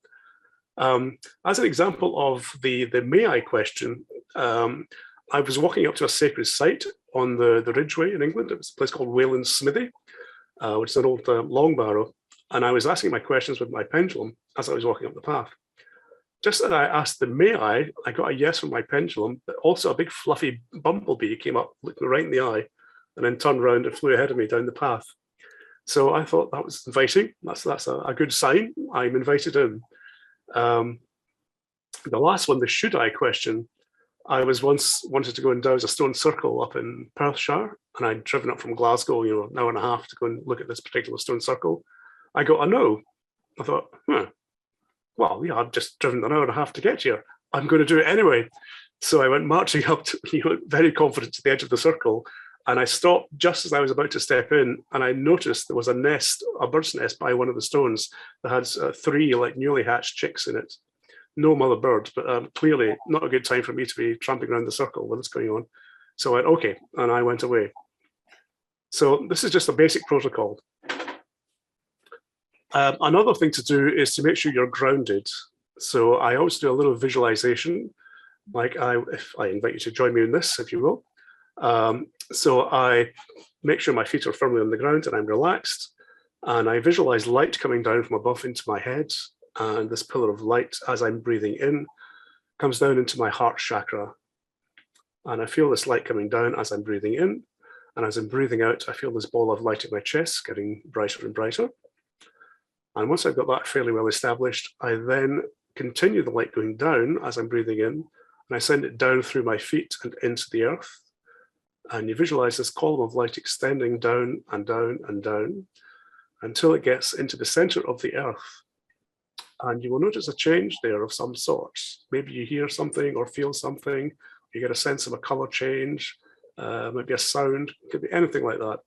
As an example of the may I question, I was walking up to a sacred site on the Ridgeway in England. It was a place called Wayland's Smithy, which is an old long barrow. And I was asking my questions with my pendulum as I was walking up the path. Just as I asked the may I got a yes from my pendulum, but also a big fluffy bumblebee came up, looked me right in the eye, and then turned around and flew ahead of me down the path. So I thought that was inviting. That's a good sign. I'm invited in. Um, the last one, the should I question, I was once wanted to go and douse a stone circle up in Perthshire, and I'd driven up from Glasgow, an hour and a half to go and look at this particular stone circle. I got a no. I thought, well, yeah, I've just driven an hour and a half to get here. I'm going to do it anyway. So I went marching up to, very confident to the edge of the circle, and I stopped just as I was about to step in, and I noticed there was a nest, a bird's nest by one of the stones that had three like newly hatched chicks in it. No mother bird, but clearly not a good time for me to be tramping around the circle when it's going on. So I went, okay, and I went away. So this is just a basic protocol. Another thing to do is to make sure you're grounded. So I always do a little visualization, like if I invite you to join me in this, if you will. So I make sure my feet are firmly on the ground and I'm relaxed. And I visualize light coming down from above into my head. And this pillar of light, as I'm breathing in, comes down into my heart chakra. And I feel this light coming down as I'm breathing in. And as I'm breathing out, I feel this ball of light in my chest getting brighter and brighter. And once I've got that fairly well established, I then continue the light going down as I'm breathing in, and I send it down through my feet and into the earth. And you visualize this column of light extending down and down and down until it gets into the center of the earth. And you will notice a change there of some sort. Maybe you hear something or feel something, you get a sense of a color change, maybe a sound, it could be anything like that.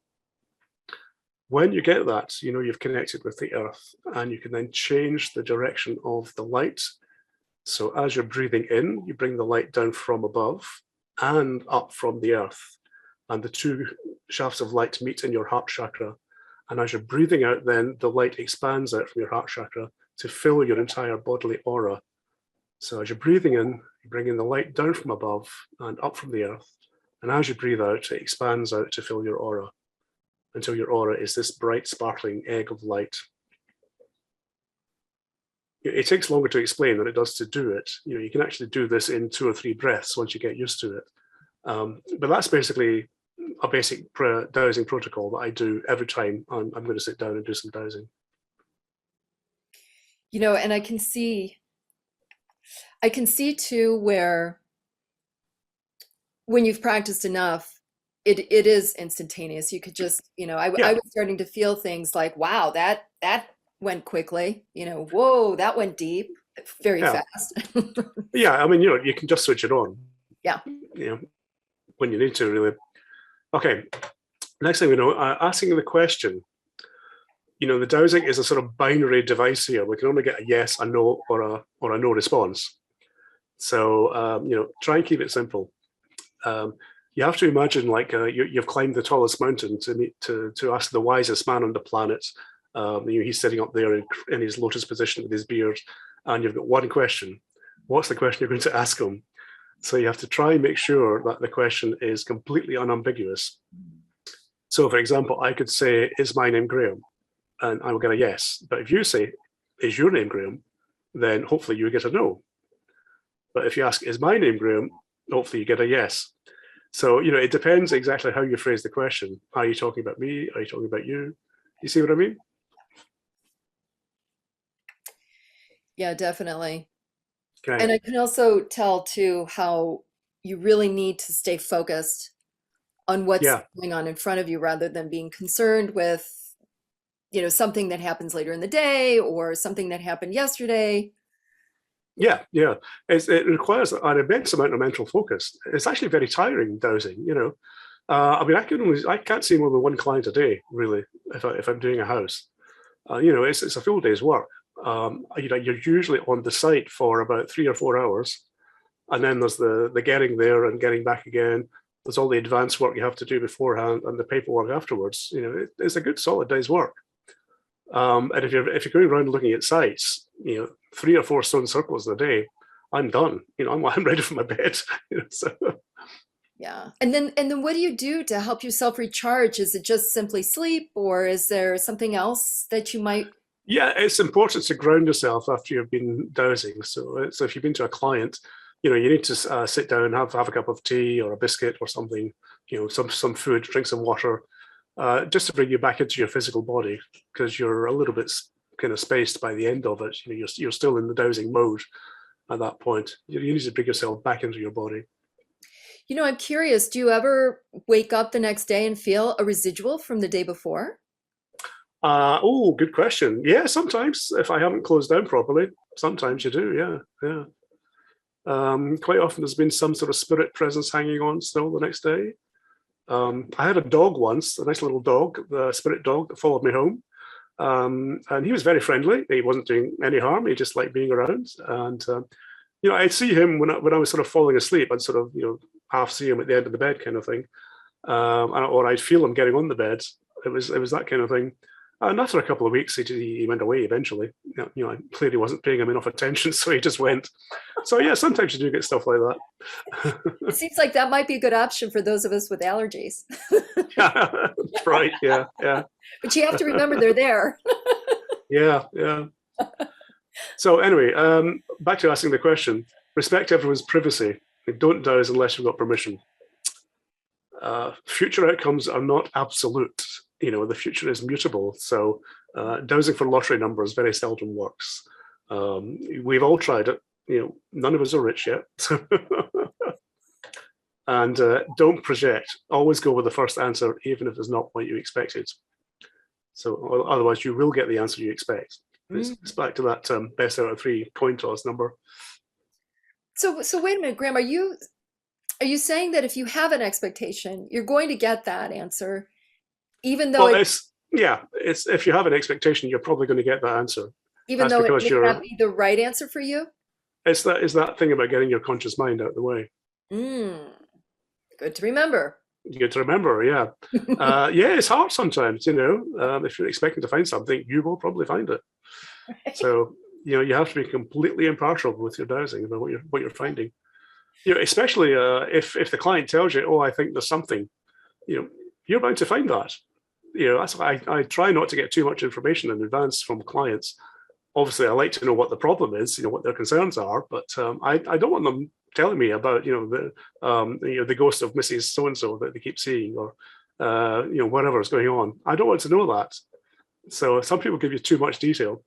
When you get that, you've connected with the earth, and you can then change the direction of the light. So as you're breathing in, you bring the light down from above and up from the earth. And the two shafts of light meet in your heart chakra. And as you're breathing out, then the light expands out from your heart chakra to fill your entire bodily aura. So as you're breathing in, you bring in the light down from above and up from the earth. And as you breathe out, it expands out to fill your aura until your aura is this bright, sparkling egg of light. It takes longer to explain than it does to do it. You can actually do this in 2 or 3 breaths once you get used to it. But that's basically a basic dowsing protocol that I do every time I'm going to sit down and do some dowsing. And I can see too where when you've practiced enough, it is instantaneous. You could just, I was starting to feel things like, wow, that went quickly, whoa, that went deep, very fast. Yeah, I mean, you can just switch it on. Yeah. When you need to, really. Okay, next thing we know, asking the question. The dowsing is a sort of binary device here. We can only get a yes, a no, or a no response. So, try and keep it simple. You have to imagine like you've climbed the tallest mountain to ask the wisest man on the planet. He's sitting up there in his lotus position with his beard, and you've got one question. What's the question you're going to ask him? So you have to try and make sure that the question is completely unambiguous. So, for example, I could say, "Is my name Grahame?" And I will get a yes. But if you say, "Is your name Grahame?" then hopefully you get a no. But if you ask, "Is my name Grahame?" hopefully you get a yes. So, it depends exactly how you phrase the question. Are you talking about me? Are you talking about you? You see what I mean? Yeah, definitely. Okay. And I can also tell too how you really need to stay focused on what's going on in front of you rather than being concerned with, something that happens later in the day or something that happened yesterday. Yeah. It requires an immense amount of mental focus. It's actually very tiring dowsing. I mean, I can't see more than one client a day, really, if I'm doing a house. It's a full day's work. You're usually on the site for about 3 or 4 hours, and then there's the getting there and getting back again. There's all the advanced work you have to do beforehand and the paperwork afterwards. It's a good solid day's work. And if you're going around looking at sites, 3 or 4 stone circles a day, I'm done. I'm ready for my bed. So. Yeah. And then what do you do to help yourself recharge? Is it just simply sleep, or is there something else that you might? Yeah, it's important to ground yourself after you've been dowsing. So if you've been to a client, you need to sit down, have a cup of tea or a biscuit or something, some food, drink some water, just to bring you back into your physical body, because you're a little bit kind of spaced by the end of it. You know, you're still in the dowsing mode at that point. You need to bring yourself back into your body. You know, I'm curious, do you ever wake up the next day and feel a residual from the day before? Oh, good question. Yeah, sometimes if I haven't closed down properly, sometimes you do. Yeah, yeah. Quite often there's been some sort of spirit presence hanging on still the next day. I had a dog once, a nice little dog, the spirit dog that followed me home. And he was very friendly. He wasn't doing any harm. He just liked being around. And, you know, I'd see him when I was sort of falling asleep. I'd sort of, you know, half see him at the end of the bed kind of thing. Or I'd feel him getting on the bed. It was that kind of thing. And after a couple of weeks, he went away eventually. You know, I clearly wasn't paying him enough attention, so he just went. So yeah, sometimes you do get stuff like that. It seems like that might be a good option for those of us with allergies. Yeah, right. Yeah, yeah. But you have to remember they're there. Yeah, yeah. So anyway, back to asking the question. Respect everyone's privacy. Don't douse unless you've got permission. Future outcomes are not absolute. You know, the future is mutable. So dowsing for lottery numbers very seldom works. We've all tried it. You know, none of us are rich yet. And don't project. Always go with the first answer, even if it's not what you expected. So otherwise, you will get the answer you expect. It's back to that best out of 3 coin toss number. So wait a minute, Graham, are you saying that if you have an expectation, you're going to get that answer, even though Well, it's if you have an expectation, you're probably going to get that answer. even That's though it because may not be the right answer for you? it's that thing about getting your conscious mind out of the way. Good to remember. Good to remember, yeah. Yeah, it's hard sometimes, you know. If you're expecting to find something, you will probably find it. So, you know, you have to be completely impartial with your dowsing about what you're finding. You know, especially if the client tells you, "Oh, I think there's something," you know, you're bound to find that. You know, that's why I try not to get too much information in advance from clients. Obviously, I like to know what the problem is, you know, what their concerns are, but I don't want them telling me about, you know, the ghost of Mrs. So and so that they keep seeing, or you know, whatever is going on. I don't want to know that. So some people give you too much detail.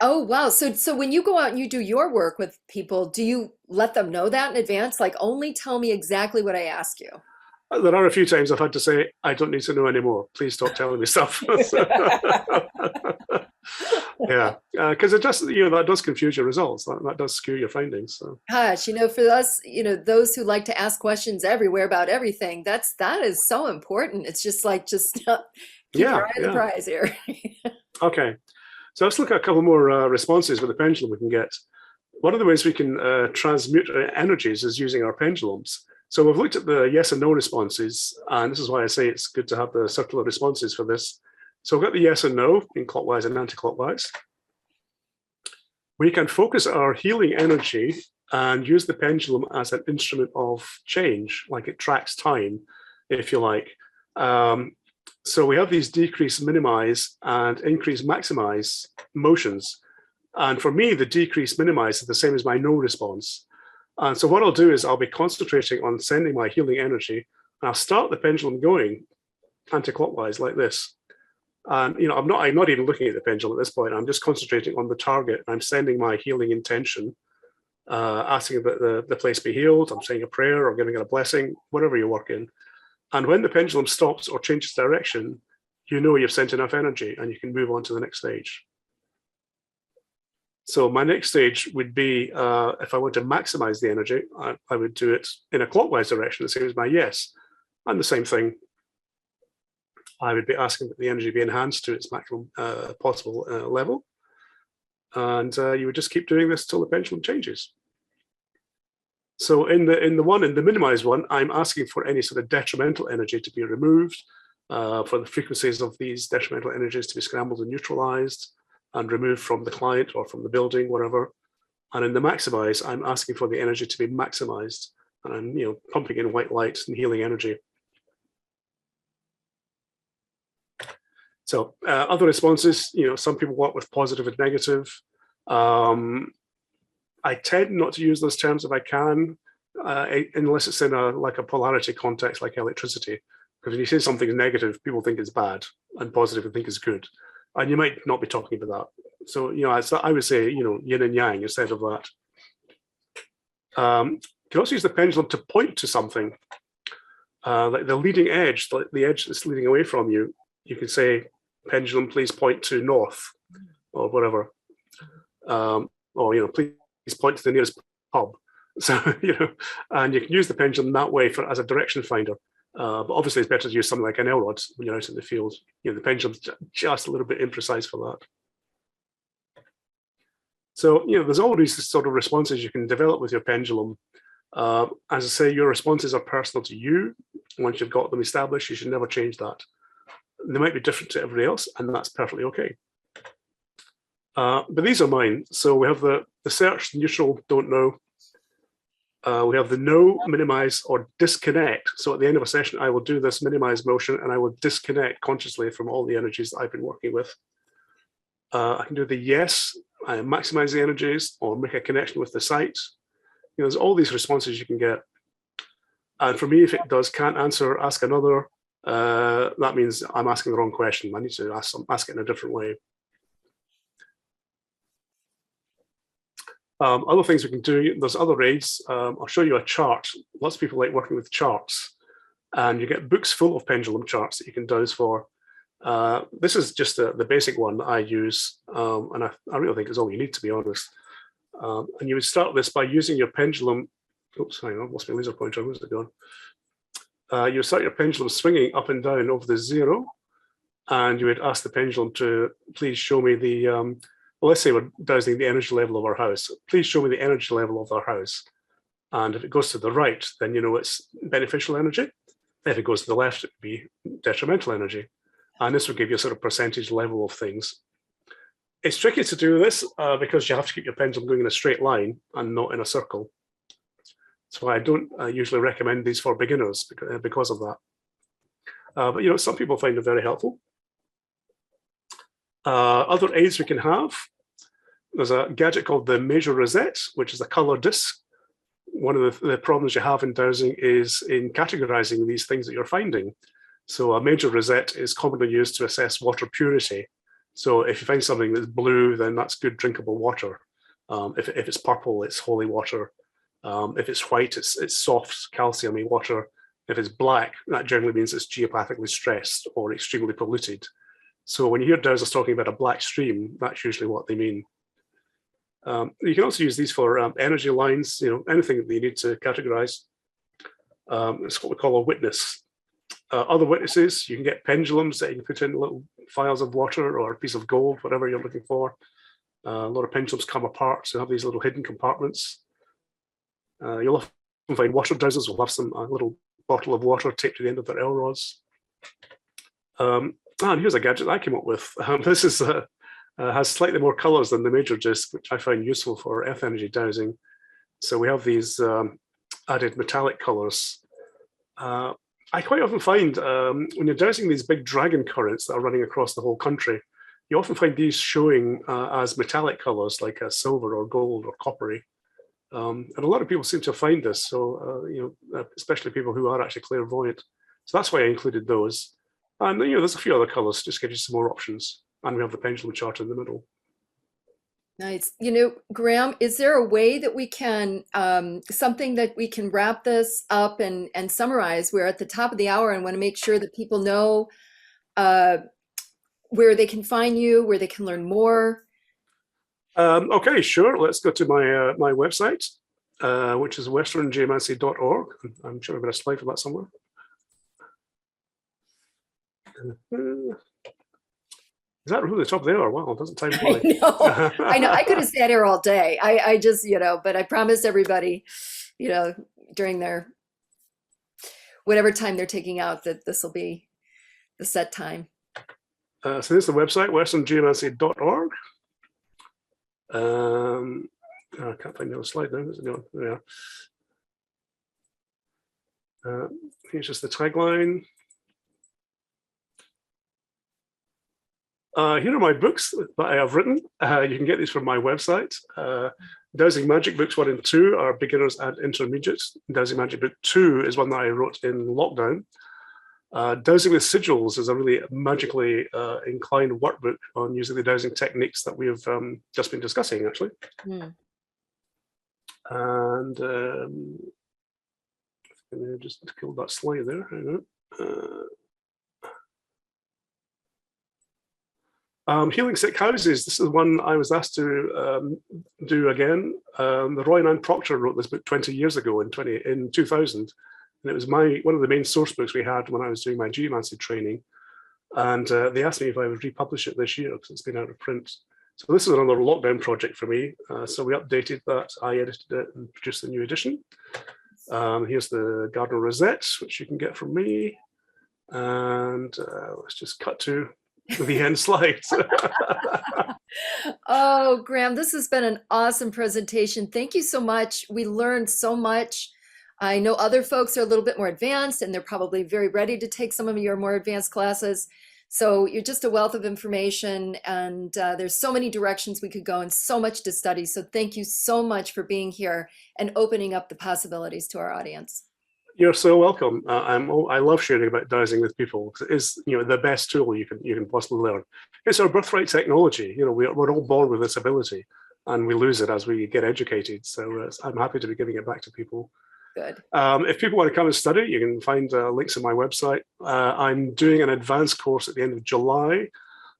Oh, wow. So when you go out and you do your work with people, do you let them know that in advance? Like, only tell me exactly what I ask you. There are a few times I've had to say, I don't need to know anymore. Please stop telling me stuff. Yeah, because it just, you know, that does confuse your results. That does skew your findings. So. Gosh, you know, for us, you know, those who like to ask questions everywhere about everything, that is so important. It's just like, keep your eye on the prize here. Okay, so let's look at a couple more responses with the pendulum we can get. One of the ways we can transmute energies is using our pendulums. So we've looked at the yes and no responses, and this is why I say it's good to have the circular responses for this. So we've got the yes and no in clockwise and anti-clockwise. We can focus our healing energy and use the pendulum as an instrument of change, like it tracks time, if you like. So we have these decrease, minimize, and increase, maximize motions. And for me, the decrease, minimize is the same as my no response. And so what I'll do is I'll be concentrating on sending my healing energy, and I'll start the pendulum going anti-clockwise like this. And you know, I'm not even looking at the pendulum at this point. I'm just concentrating on the target. I'm sending my healing intention, asking that the place be healed. I'm saying a prayer or giving it a blessing, whatever you work in. And when the pendulum stops or changes direction, you know you've sent enough energy and you can move on to the next stage. So my next stage would be, if I want to maximize the energy, I would do it in a clockwise direction, the same as my yes. And the same thing, I would be asking that the energy be enhanced to its maximum possible level. And you would just keep doing this till the pendulum changes. So in the minimized one, I'm asking for any sort of detrimental energy to be removed, for the frequencies of these detrimental energies to be scrambled and neutralized and removed from the client or from the building, whatever. And in the maximize, I'm asking for the energy to be maximized, and I'm, you know, pumping in white light and healing energy. So other responses, you know, some people work with positive and negative. I tend not to use those terms if I can, unless it's in a polarity context like electricity, Because when you say something is negative, people think it's bad, and positive think it's good. And you might not be talking about that. So, I would say, yin and yang instead of that. You can also use the pendulum to point to something. Like the leading edge, like the edge that's leading away from you, you can say, pendulum, please point to north, or whatever. Or, please point to the nearest pub. So, and you can use the pendulum that way as a direction finder. But obviously it's better to use something like an L-rod when you're out in the field. The pendulum's just a little bit imprecise for that. So, there's all these sort of responses you can develop with your pendulum. As I say, your responses are personal to you. Once you've got them established, you should never change that. They might be different to everybody else, and that's perfectly okay. But these are mine. So we have the search, neutral, don't know. We have the know, minimize, or disconnect. So at the end of a session, I will do this minimize motion, and I will disconnect consciously from all the energies that I've been working with. I can do the yes, I maximize the energies, or make a connection with the site. There's all these responses you can get. And for me, if it does can't answer, ask another, that means I'm asking the wrong question. I need to ask it in a different way. Other things we can do, there's other aids. I'll show you a chart. Lots of people like working with charts. And you get books full of pendulum charts that you can dowse for. This is just the basic one that I use. And I really think it's all you need, to be honest. And you would start this by using your pendulum. Oops, hang on, I lost my laser pointer. Where's it gone? You start your pendulum swinging up and down over the 0. And you would ask the pendulum to please show me the, well, let's say we're dowsing the energy level of our house. Please show me the energy level of our house. And if it goes to the right, then you know it's beneficial energy. If it goes to the left, it would be detrimental energy. And this will give you a sort of percentage level of things. It's tricky to do this because you have to keep your pendulum going in a straight line and not in a circle. So I don't usually recommend these for beginners because of that. But some people find them very helpful. Other aids we can have. There's a gadget called the Major Rosette, which is a color disc. One of the problems you have in dowsing is in categorizing these things that you're finding. So a Major Rosette is commonly used to assess water purity. So if you find something that's blue, then that's good drinkable water. If it's purple, it's holy water. If it's white, it's soft calcium-y water. If it's black, that generally means it's geopathically stressed or extremely polluted. So when you hear dowsers talking about a black stream, that's usually what they mean. You can also use these for energy lines, anything that you need to categorize. It's what we call a witness. Other witnesses, you can get pendulums that you can put in little phials of water or a piece of gold, whatever you're looking for. A lot of pendulums come apart, so have these little hidden compartments. You'll often find water dowsers will have a little bottle of water taped to the end of their L-rods. And here's a gadget I came up with. This is has slightly more colors than the major disc, which I find useful for earth energy dowsing. So we have these added metallic colors. I quite often find when you're dowsing these big dragon currents that are running across the whole country, you often find these showing as metallic colors like silver or gold or coppery. And a lot of people seem to find this, so especially people who are actually clairvoyant. So that's why I included those. And there's a few other colors, just give you some more options. And we have the pendulum chart in the middle. Nice. Grahame, is there a way that we can, something that we can wrap this up and summarize? We're at the top of the hour and want to make sure that people know where they can find you, where they can learn more. Okay, sure. Let's go to my website, which is westerngeomancy.org. I'm sure I've got a slide for that somewhere. Is that really the top there? Wow, it doesn't time fly. I know. I could have sat here all day. I just, but I promised everybody, during their whatever time they're taking out, that this will be the set time. So this is the website, westerngeomancy.org. I can't find the other slide now. Where's it going? There we are. Here's just the tagline. Here are my books that I have written. You can get these from my website. Dowsing Magic Books 1 and 2 are beginners and intermediates. Dowsing Magic Book 2 is one that I wrote in lockdown. Dowsing with Sigils is a really magically inclined workbook on using the dowsing techniques that we have just been discussing, actually. Mm. And just kill that slide there. Hang on. Healing Sick Houses. This is one I was asked to do again. The Roy and Ann Proctor wrote this book 20 years ago in 2000. And it was one of the main source books we had when I was doing my geomancy training. And they asked me if I would republish it this year because it's been out of print. So this is another lockdown project for me. So we updated that, I edited it and produced the new edition. Here's the Gardner Rosette, which you can get from me. And let's just cut to the end slide. Oh, Grahame, this has been an awesome presentation. Thank you so much. We learned so much. I know other folks are a little bit more advanced and they're probably very ready to take some of your more advanced classes. So you're just a wealth of information, and there's so many directions we could go and so much to study. So thank you so much for being here and opening up the possibilities to our audience. You're so welcome. I love sharing about dowsing with people because it is, the best tool you can possibly learn. It's our birthright technology. We're all born with this ability, and we lose it as we get educated. So I'm happy to be giving it back to people. Good. If people want to come and study, you can find links on my website. I'm doing an advanced course at the end of July.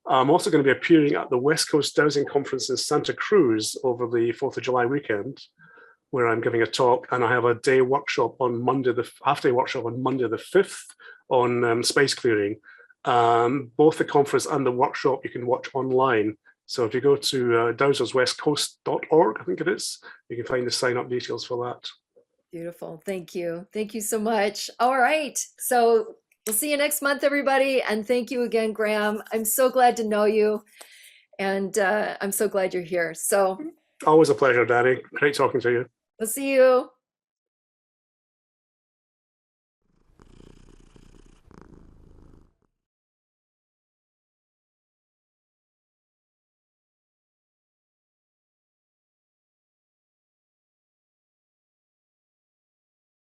I'm also going to be appearing at the West Coast Dowsing Conference in Santa Cruz over the 4th of July weekend, where I'm giving a talk, and I have a day workshop on Monday, half-day workshop on Monday the 5th on space clearing. Both the conference and the workshop you can watch online. So if you go to dowserswestcoast.org, I think it is, you can find the sign-up details for that. Beautiful. Thank you. Thank you so much. All right. So we'll see you next month, everybody. And thank you again, Grahame. I'm so glad to know you. And I'm so glad you're here. So always a pleasure, Danny. Great talking to you. we'll see you.